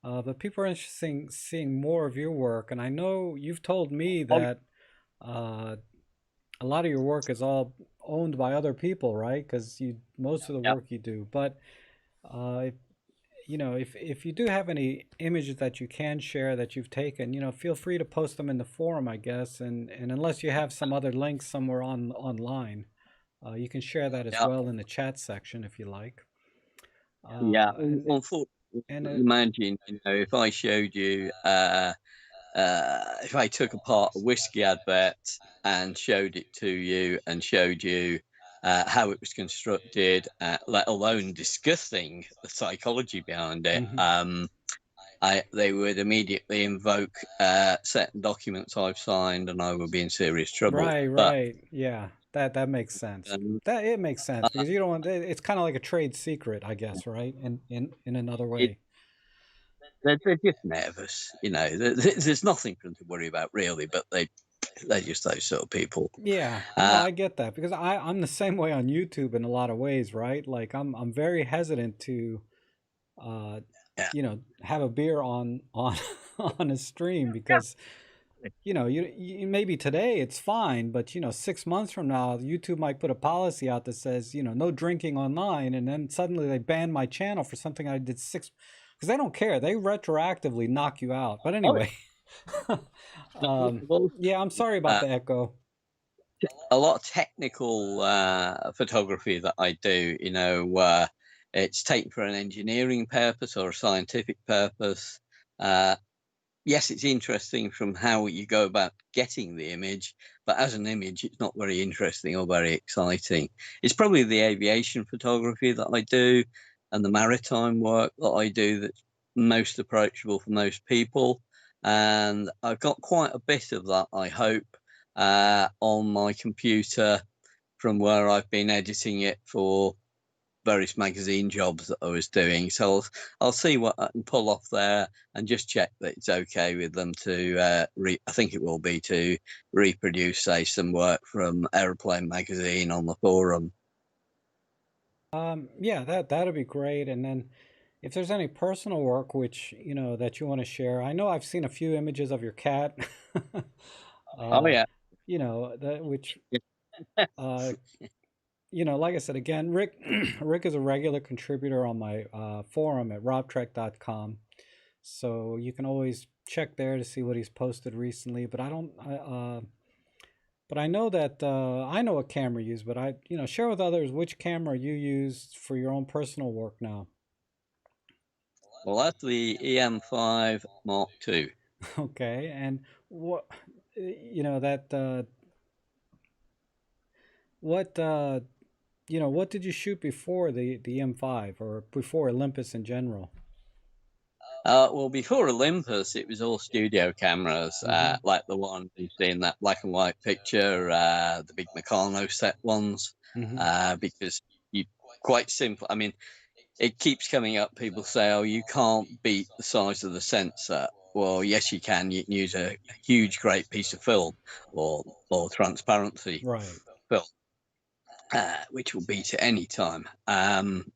But people are interested in seeing more of your work, and I know you've told me Oh, that uh, a lot of your work is all owned by other people, right? Because most of the yeah. work you do. But uh, if you do have any images that you can share that you've taken, feel free to post them in the forum, I guess. And unless you have some other links somewhere online, you can share that as Yeah. well in the chat section if you like. Yeah. And Unfortunately, and imagine, if I showed you, if I took apart a whiskey advert and showed it to you and showed you how it was constructed, let alone discussing the psychology behind it, mhm. they would immediately invoke certain documents I've signed, and I would be in serious trouble. Right, But right, yeah, that makes sense. um, That it makes sense uh, because you don't want it's kind of like a trade secret, I guess, right? In another it, way. they're just nervous. There's nothing for them to worry about really, but they're just those sort of people. Yeah, no, Uh, I get that because I'm the same way on YouTube in a lot of ways, right? Like I'm very hesitant to uh yeah. have a beer on on a stream because you maybe today it's fine, but 6 months from now YouTube might put a policy out that says no drinking online, and then suddenly they ban my channel for something I did six because they don't care, they retroactively knock you out. But Oh, anyway, well, yeah, I'm sorry about uh, the echo. a lot of technical photography that I do, it's taken for an engineering purpose or a scientific purpose. Uh, yes, it's interesting from how you go about getting the image, but as an image, it's not very interesting or very exciting. It's probably the aviation photography that I do and the maritime work that I do that's most approachable for most people. And I've got quite a bit of that, I hope, on my computer from where I've been editing it for various magazine jobs that I was doing. So I'll see what I can pull off there and just check that it's okay with them to, I think it will be, to reproduce, say, some work from Aeroplane magazine on the forum. Yeah, that'd be great. And then if there's any personal work which that you want to share, I know I've seen a few images of your cat. Oh, uh, yeah. that which uh, like I said again, Rick Rick is a regular contributor on my forum at robtrek.com, so you can always check there to see what he's posted recently. But I don't, but I know that I know what camera you use, but share with others which camera you use for your own personal work now. Well, that's the EM5 Mark II. Okay, and what that what what did you shoot before the M5 or before Olympus in general? Well, before Olympus, it was all studio cameras, Mm-hmm. like the one you see in that black and white picture, the big Meccano set ones, Mm-hmm. because you quite simple. I mean, it keeps coming up. People say, "Oh, you can't beat the size of the sensor." Well, yes, you can. You can use a huge, great piece of film or transparency Right. film, which will beat at any time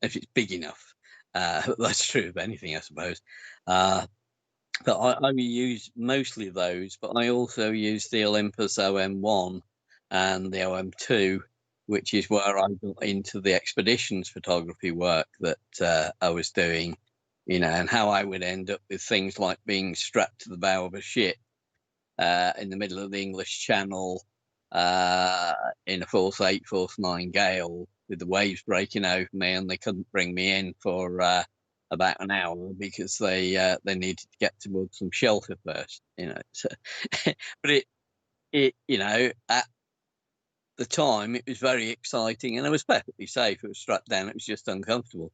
if it's big enough. That's true of anything, I suppose. Uh, but I use mostly those, but I also use the Olympus OM1 and the OM2, which is where I got into the expeditions photography work that I was doing, and how I would end up with things like being strapped to the bow of a ship in the middle of the English Channel uh, in a force 8, force 9 gale with the waves breaking over me, and they couldn't bring me in for about an hour because they needed to get towards some shelter first, you know. So, but it you know, at the time it was very exciting and I was perfectly safe. It was strapped down. It was just uncomfortable.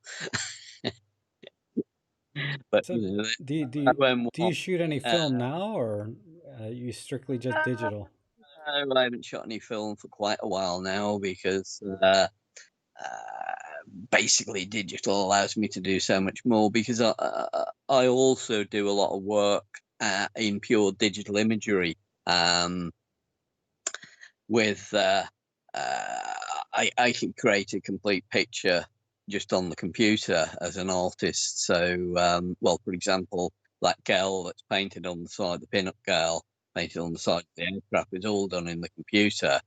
But So you know, do you, do that you, went do well. you shoot any Uh, film now, or you strictly just digital? no, I haven't shot any film for quite a while now because basically digital allows me to do so much more because I also do a lot of work in pure digital imagery with I can create a complete picture just on the computer as an artist. So, well, for example, that girl that's painted on the side, the pin-up girl painted on the side of the aircraft, is all done in the computer.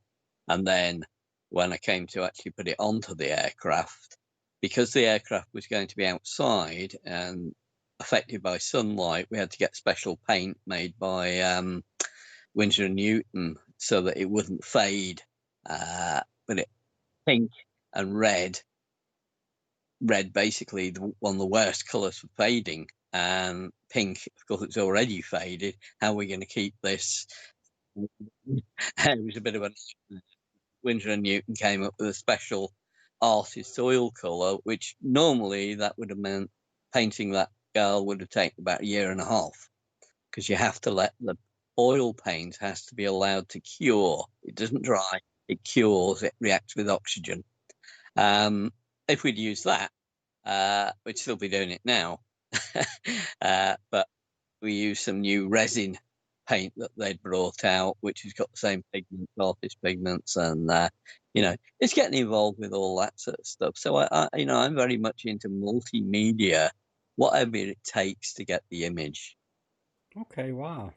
And then when I came to actually put it onto the aircraft, because the aircraft was going to be outside and affected by sunlight, we had to get special paint made by Winsor and Newton so that it wouldn't fade. But it pink and red. Red basically one of the worst colours for fading, and pink, of course, it's already faded. How are we going to keep this? It was a bit of a Winsor and Newton came up with a special artist oil colour, which normally that would have meant painting that girl would have taken about a year and a half because you have to let the oil paint has to be allowed to cure. It doesn't dry, it cures, it reacts with oxygen. If we'd used that, we'd still be doing it now. But we used some new resin paint that they'd brought out, which has got the same pigments, artist pigments, and you know, it's getting involved with all that sort of stuff. So you know, I'm very much into multimedia, whatever it takes to get the image. Okay, wow.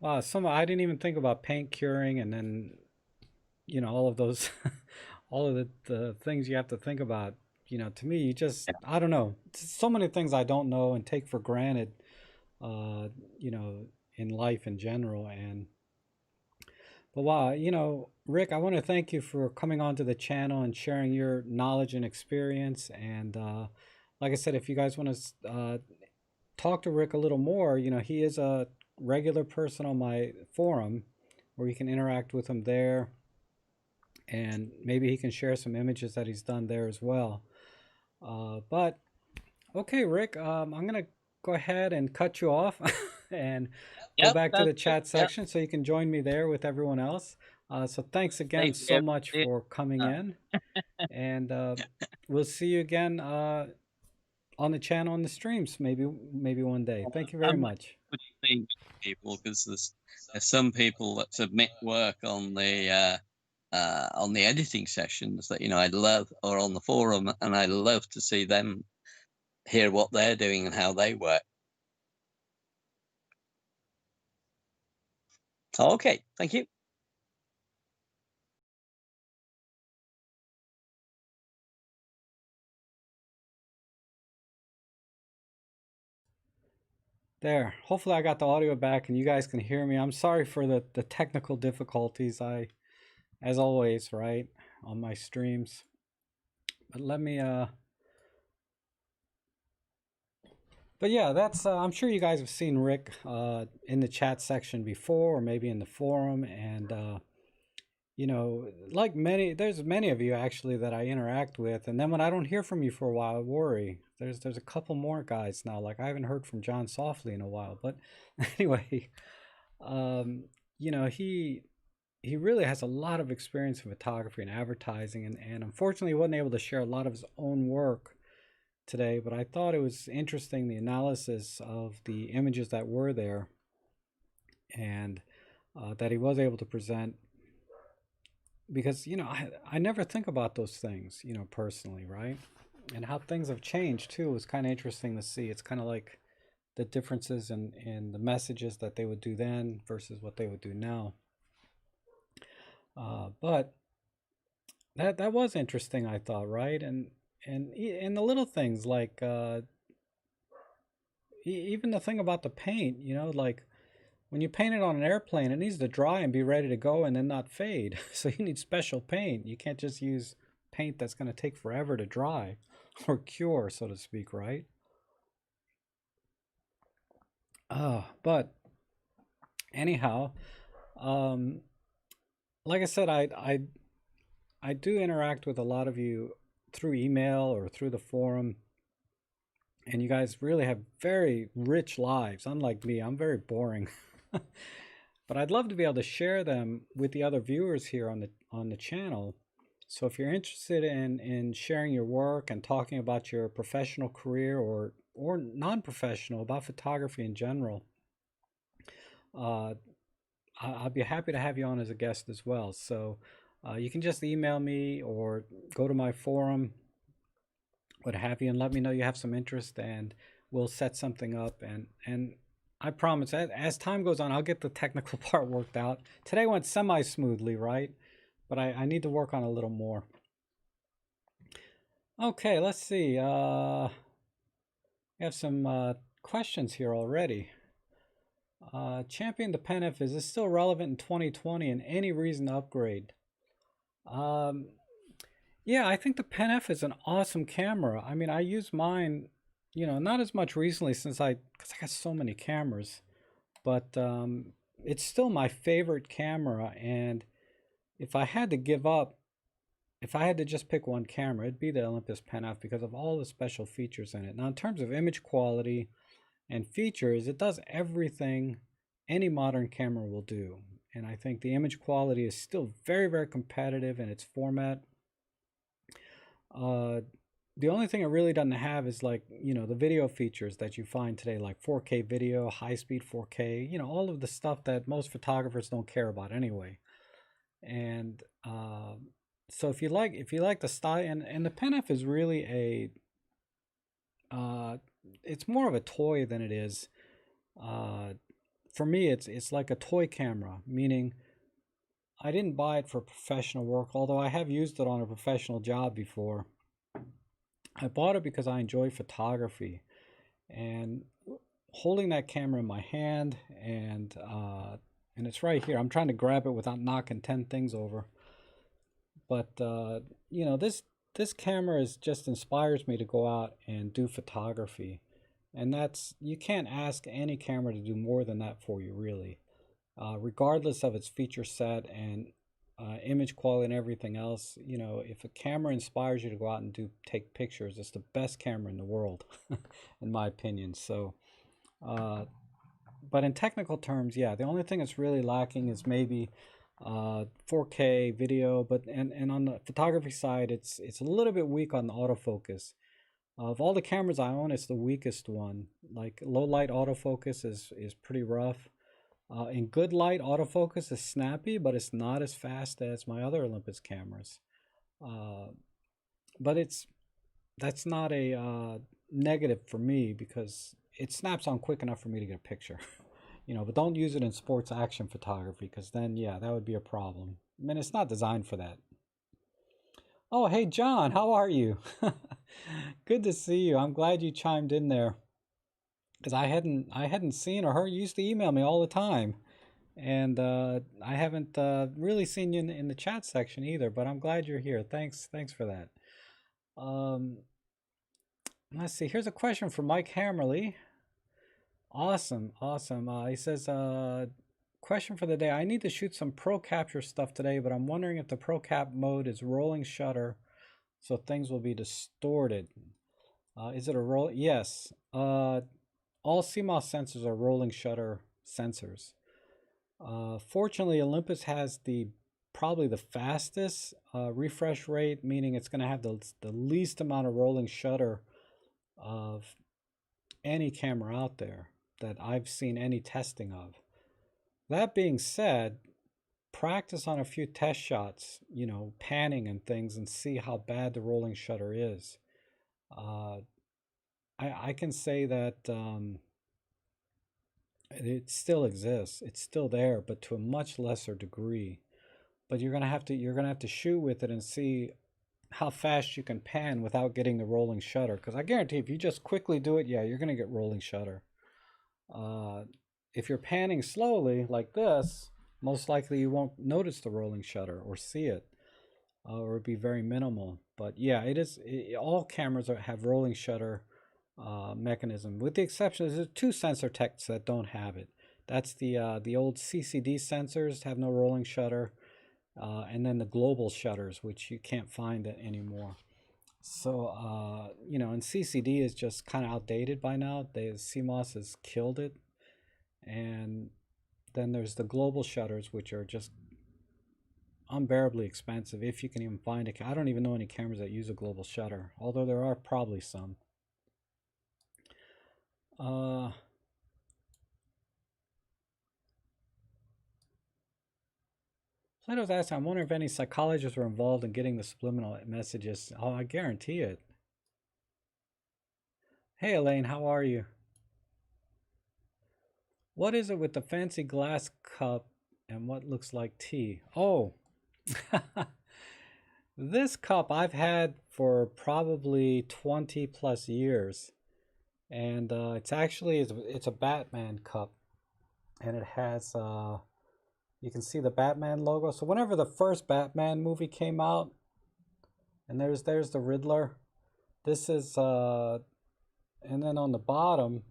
Wow, some I didn't even think about paint curing, and then all of those all of the things you have to think about. To me, you just, I don't know, so many things I don't know and take for granted, uh, you know, in life in general. And but wow, Rick, I want to thank you for coming onto the channel and sharing your knowledge and experience. And like I said, if you guys want to talk to Rick a little more, he is a regular person on my forum where you can interact with him there, and maybe he can share some images that he's done there as well. But okay, Rick, I'm gonna go ahead and cut you off and go Yep, back to that's the good. chat Yep, section so you can join me there with everyone else. So thanks again same so here. much Yeah. for coming in, and we'll see you again on the channel on the streams, maybe one day. Thank you very I'm not much. putting people because there's some people that submit work on the editing sessions that I love, or on the forum, and I love to see them hear what they're doing and how they work. Okay, thank you. There. Hopefully I got the audio back and you guys can hear me. I'm sorry for the technical difficulties. As always, right, on my streams. But let me but yeah, that's I'm sure you guys have seen Rick in the chat section before, or maybe in the forum, and like there's many of you actually that I interact with, and then when I don't hear from you for a while, I worry. There's a couple more guys now. Like I haven't heard from John Softly in a while, but anyway, um, he really has a lot of experience in photography and advertising, and unfortunately he wasn't able to share a lot of his own work today, but I thought it was interesting, the analysis of the images that were there, and that he was able to present, because I never think about those things, personally, right? And how things have changed too was kind of interesting to see. It's kind of like the differences in the messages that they would do then versus what they would do now. But that was interesting, I thought, right? And the little things like even the thing about the paint, like when you paint it on an airplane, it needs to dry and be ready to go and then not fade. So you need special paint. You can't just use paint that's going to take forever to dry or cure, so to speak, right? But anyhow, um, like I said, I do interact with a lot of you through email or through the forum, and you guys really have very rich lives. Unlike me, I'm very boring. But I'd love to be able to share them with the other viewers here on the channel. So if you're interested in sharing your work and talking about your professional career or non-professional about photography in general, uh, I'd be happy to have you on as a guest as well. So you can just email me or go to my forum, what have you, and let me know you have some interest, and we'll set something up. And I promise, as time goes on, I'll get the technical part worked out. Today went semi smoothly, right? But I need to work on a little more. Okay, let's see. We have some questions here already. Champion the Penf, is this still relevant in 2020 and any reason to upgrade? Um, yeah, I think the Penf is an awesome camera. I mean, I use mine, not as much recently because I got so many cameras, but it's still my favorite camera. And if I had to give up, if I had to just pick one camera, it'd be the Olympus Penf because of all the special features in it. Now, in terms of image quality and features, it does everything any modern camera will do. And I think the image quality is still very, very competitive in its format. The only thing it really doesn't have is like, the video features that you find today, like 4K video, high speed 4K, all of the stuff that most photographers don't care about anyway. And so if you like the style, and the Penf is really it's more of a toy than it is. For me, it's like a toy camera, meaning I didn't buy it for professional work, although I have used it on a professional job before. I bought it because I enjoy photography, and holding that camera in my hand, and it's right here. I'm trying to grab it without knocking 10 things over. But this camera just inspires me to go out and do photography, and you can't ask any camera to do more than that for you, really. Regardless of its feature set and image quality and everything else, if a camera inspires you to go out and take pictures, it's the best camera in the world, in my opinion. So, but in technical terms, yeah, the only thing that's really lacking is maybe 4K video, but and on the photography side, it's a little bit weak on the autofocus. Of all the cameras I own, it's the weakest one. Like low light autofocus is pretty rough. In good light, autofocus is snappy, but it's not as fast as my other Olympus cameras. Uh, but that's not a negative for me because it snaps on quick enough for me to get a picture. But don't use it in sports action photography because then, yeah, that would be a problem. I mean, it's not designed for that. Oh, hey, John, how are you? Good to see you. I'm glad you chimed in there because I hadn't seen or heard. You used to email me all the time, and I haven't really seen you in the chat section either. But I'm glad you're here. Thanks for that. Um, let's see. Here's a question from Mike Hammerly. Awesome. He says, question for the day. I need to shoot some pro capture stuff today, but I'm wondering if the pro cap mode is rolling shutter, so things will be distorted. Is it a roll? Yes. All CMOS sensors are rolling shutter sensors. Fortunately, Olympus has probably the fastest refresh rate, meaning it's going to have the least amount of rolling shutter of any camera out there that I've seen any testing of. That being said, practice on a few test shots, panning and things, and see how bad the rolling shutter is. I can say that it still exists. It's still there, but to a much lesser degree. But you're gonna have to shoot with it and see how fast you can pan without getting the rolling shutter. Because I guarantee if you just quickly do it, yeah, you're gonna get rolling shutter. If you're panning slowly like this, most likely you won't notice the rolling shutter or see it, or it'd be very minimal. But yeah, all cameras have rolling shutter mechanism, with the exception there's two sensor techs that don't have it. That's the old CCD sensors have no rolling shutter, and then the global shutters, which you can't find it anymore. So you know, and CCD is just kind of outdated by now. CMOS has killed it, and then there's the global shutters, which are just unbearably expensive if you can even find it. I don't even know any cameras that use a global shutter, although there are probably some. Plato's asking, I'm wondering if any psychologists were involved in getting the subliminal messages. Oh, I guarantee it. Hey, Elaine, how are you? What is it with the fancy glass cup and what looks like tea? Oh, this cup I've had for probably 20 plus years. And it's actually, it's a Batman cup. And it has, you can see the Batman logo. So whenever the first Batman movie came out, and there's the Riddler. This is, and then on the bottom,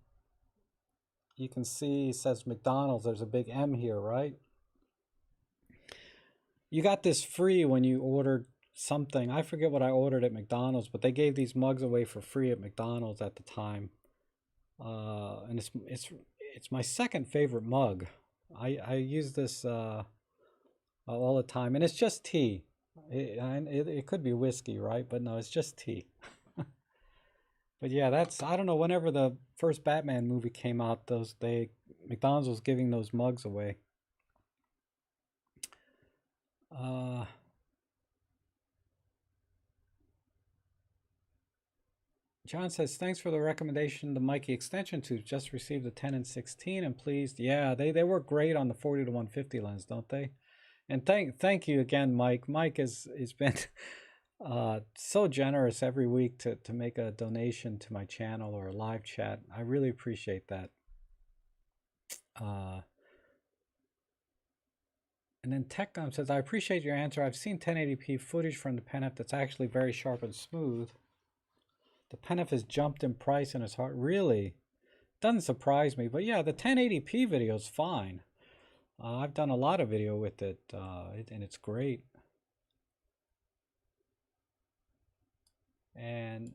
you can see it says McDonald's. There's a big M here, right? You got this free when you ordered something. I forget what I ordered at McDonald's, but they gave these mugs away for free at McDonald's at the time. And it's my second favorite mug. I use this all the time, and it's just tea. It could be whiskey, right? But no, it's just tea. But yeah, that's, I don't know, whenever the first Batman movie came out, McDonald's was giving those mugs away. John says, thanks for the recommendation. The Mikey extension tubes just received a 10 and 16 and pleased. Yeah, they work great on the 40 to 150 lens, don't they? And thank you again, Mike. Mike has been so generous every week to make a donation to my channel or a live chat. I really appreciate that. And then TechGum says, I appreciate your answer. I've seen 1080p footage from the Pen F that's actually very sharp and smooth. The Pen F has jumped in price and it's hard. Really? Doesn't surprise me. But yeah, the 1080p video is fine. I've done a lot of video with it, and it's great. And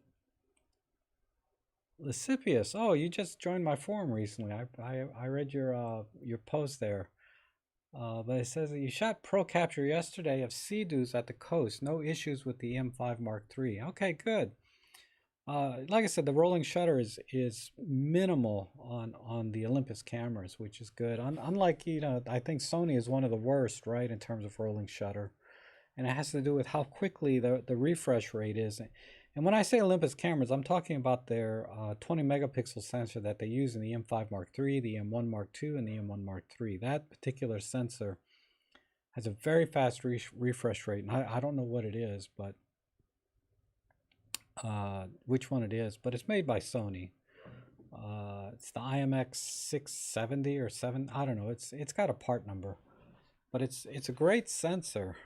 Lysipius, oh, you just joined my forum recently. I read your post there. But it says that you shot pro capture yesterday of sea-doos at the coast. No issues with the M5 Mark III. Okay, good. Like I said, the rolling shutter is minimal on the Olympus cameras, which is good. Unlike, you know, I think Sony is one of the worst, right, in terms of rolling shutter. And it has to do with how quickly the refresh rate is. And when I say Olympus cameras, I'm talking about their 20 megapixel sensor that they use in the M5 Mark III, the M1 Mark II, and the M1 Mark III. That particular sensor has a very fast refresh rate. And I don't know what it is, but which one it is, but it's made by Sony. It's the IMX670 or 7. I don't know. It's got a part number, but it's a great sensor.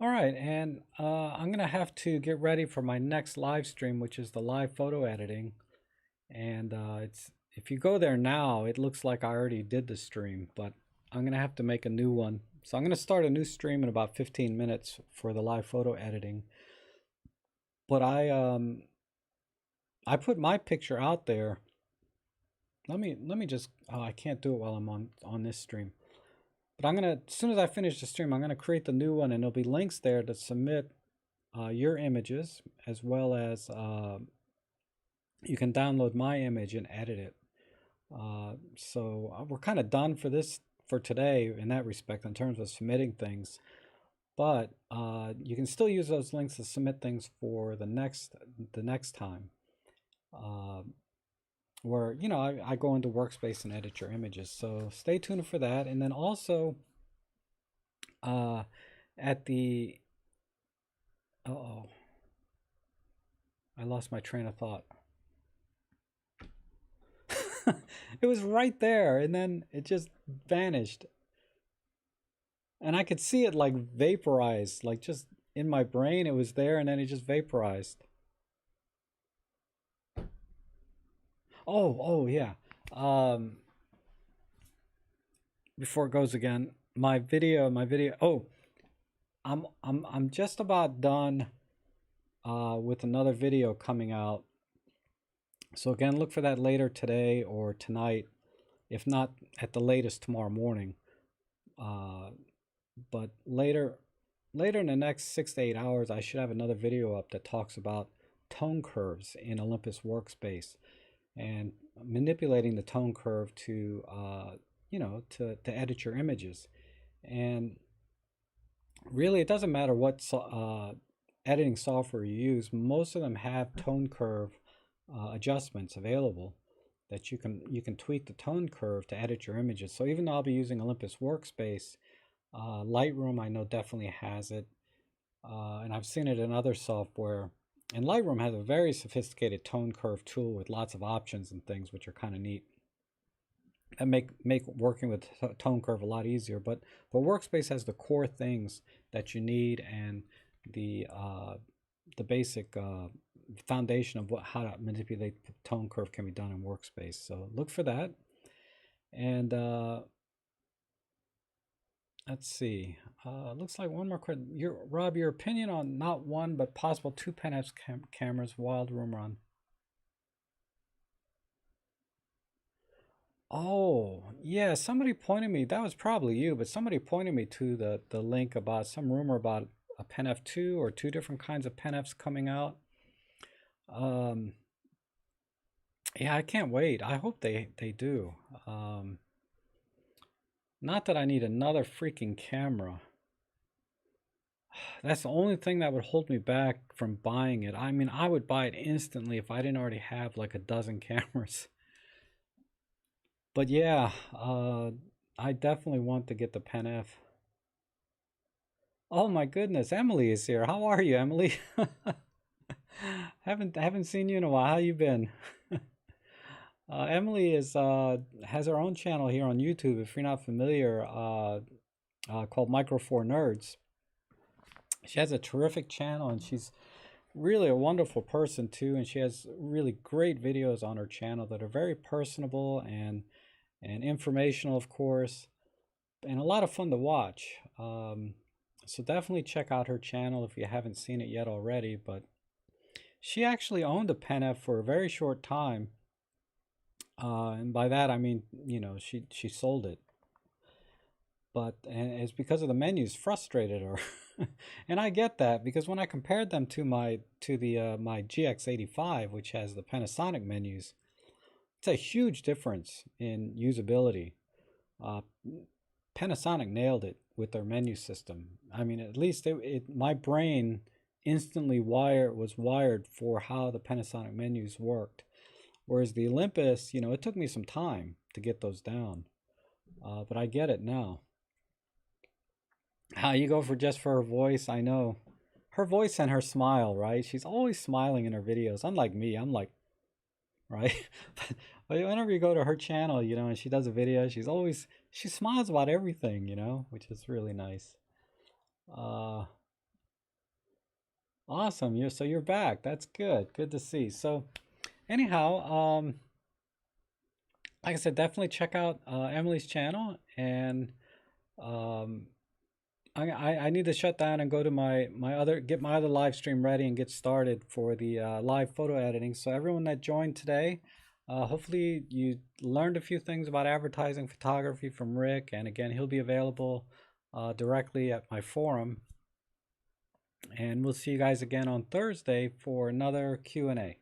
All right, and I'm gonna have to get ready for my next live stream, which is the live photo editing. And if you go there now, it looks like I already did the stream, but I'm gonna have to make a new one. So I'm gonna start a new stream in about 15 minutes for the live photo editing. But I put my picture out there. Let me just, oh, I can't do it while I'm on this stream. But I'm gonna, as soon as I finish the stream, I'm gonna create the new one, and there'll be links there to submit your images, as well as you can download my image and edit it. So we're kind of done for today in that respect in terms of submitting things. But you can still use those links to submit things for the next time. Where, you know, I go into Workspace and edit your images. So stay tuned for that. And then also at the, uh-oh, I lost my train of thought. It was right there, and then it just vanished. And I could see it like vaporized, like just in my brain it was there, and then it just vaporized. Oh yeah. Um, Before it goes again, my video. Oh, I'm just about done with another video coming out. So again, look for that later today or tonight, if not at the latest tomorrow morning. Uh, but later in the next 6 to 8 hours, I should have another video up that talks about tone curves in Olympus Workspace and manipulating the tone curve to to edit your images. And really, it doesn't matter what editing software you use. Most of them have tone curve adjustments available that you can tweak the tone curve to edit your images. So even though I'll be using Olympus Workspace, Lightroom I know definitely has it, and I've seen it in other software. And Lightroom has a very sophisticated tone curve tool with lots of options and things, which are kind of neat and make working with tone curve a lot easier. But Workspace has the core things that you need, and the basic foundation of how to manipulate the tone curve can be done in Workspace. So look for that. And let's see. Looks like one more question. Rob, your opinion on not one but possible two Pentax cameras? Wild rumor on. Oh, yeah, somebody pointed me, that was probably you, but somebody pointed me to the link about some rumor about a Pen F2 or two different kinds of Pen Fs coming out. Um, yeah, I can't wait. I hope they do. Not that I need another freaking camera. That's the only thing that would hold me back from buying it. I mean, I would buy it instantly if I didn't already have like a dozen cameras. But yeah, I definitely want to get the Pen F. Oh my goodness, Emily is here. How are you, Emily? Haven't seen you in a while. How you been? Emily is has her own channel here on YouTube. If you're not familiar, called Micro Four Nerds. She has a terrific channel, and she's really a wonderful person too. And she has really great videos on her channel that are very personable and informational, of course, and a lot of fun to watch. So definitely check out her channel if you haven't seen it yet already. But she actually owned a Pen F for a very short time, and by that I mean, she sold it. But and it's because of the menus frustrated her, and I get that because when I compared them to my GX85, which has the Panasonic menus, it's a huge difference in usability. Uh, Panasonic nailed it with their menu system. I mean, at least my brain instantly was wired for how the Panasonic menus worked. Whereas the Olympus, it took me some time to get those down. But I get it now. How you go for her voice, I know. Her voice and her smile, right? She's always smiling in her videos. Unlike me, I'm like, right? But whenever you go to her channel, and she does a video, she smiles about everything, which is really nice. Uh, awesome. You're back. That's good. Good to see. So anyhow, like I said, definitely check out Emily's channel, and um, I need to shut down and go to get my other live stream ready and get started for the live photo editing. So everyone that joined today, hopefully you learned a few things about advertising photography from Rick. And again, he'll be available directly at my forum. And we'll see you guys again on Thursday for another Q&A.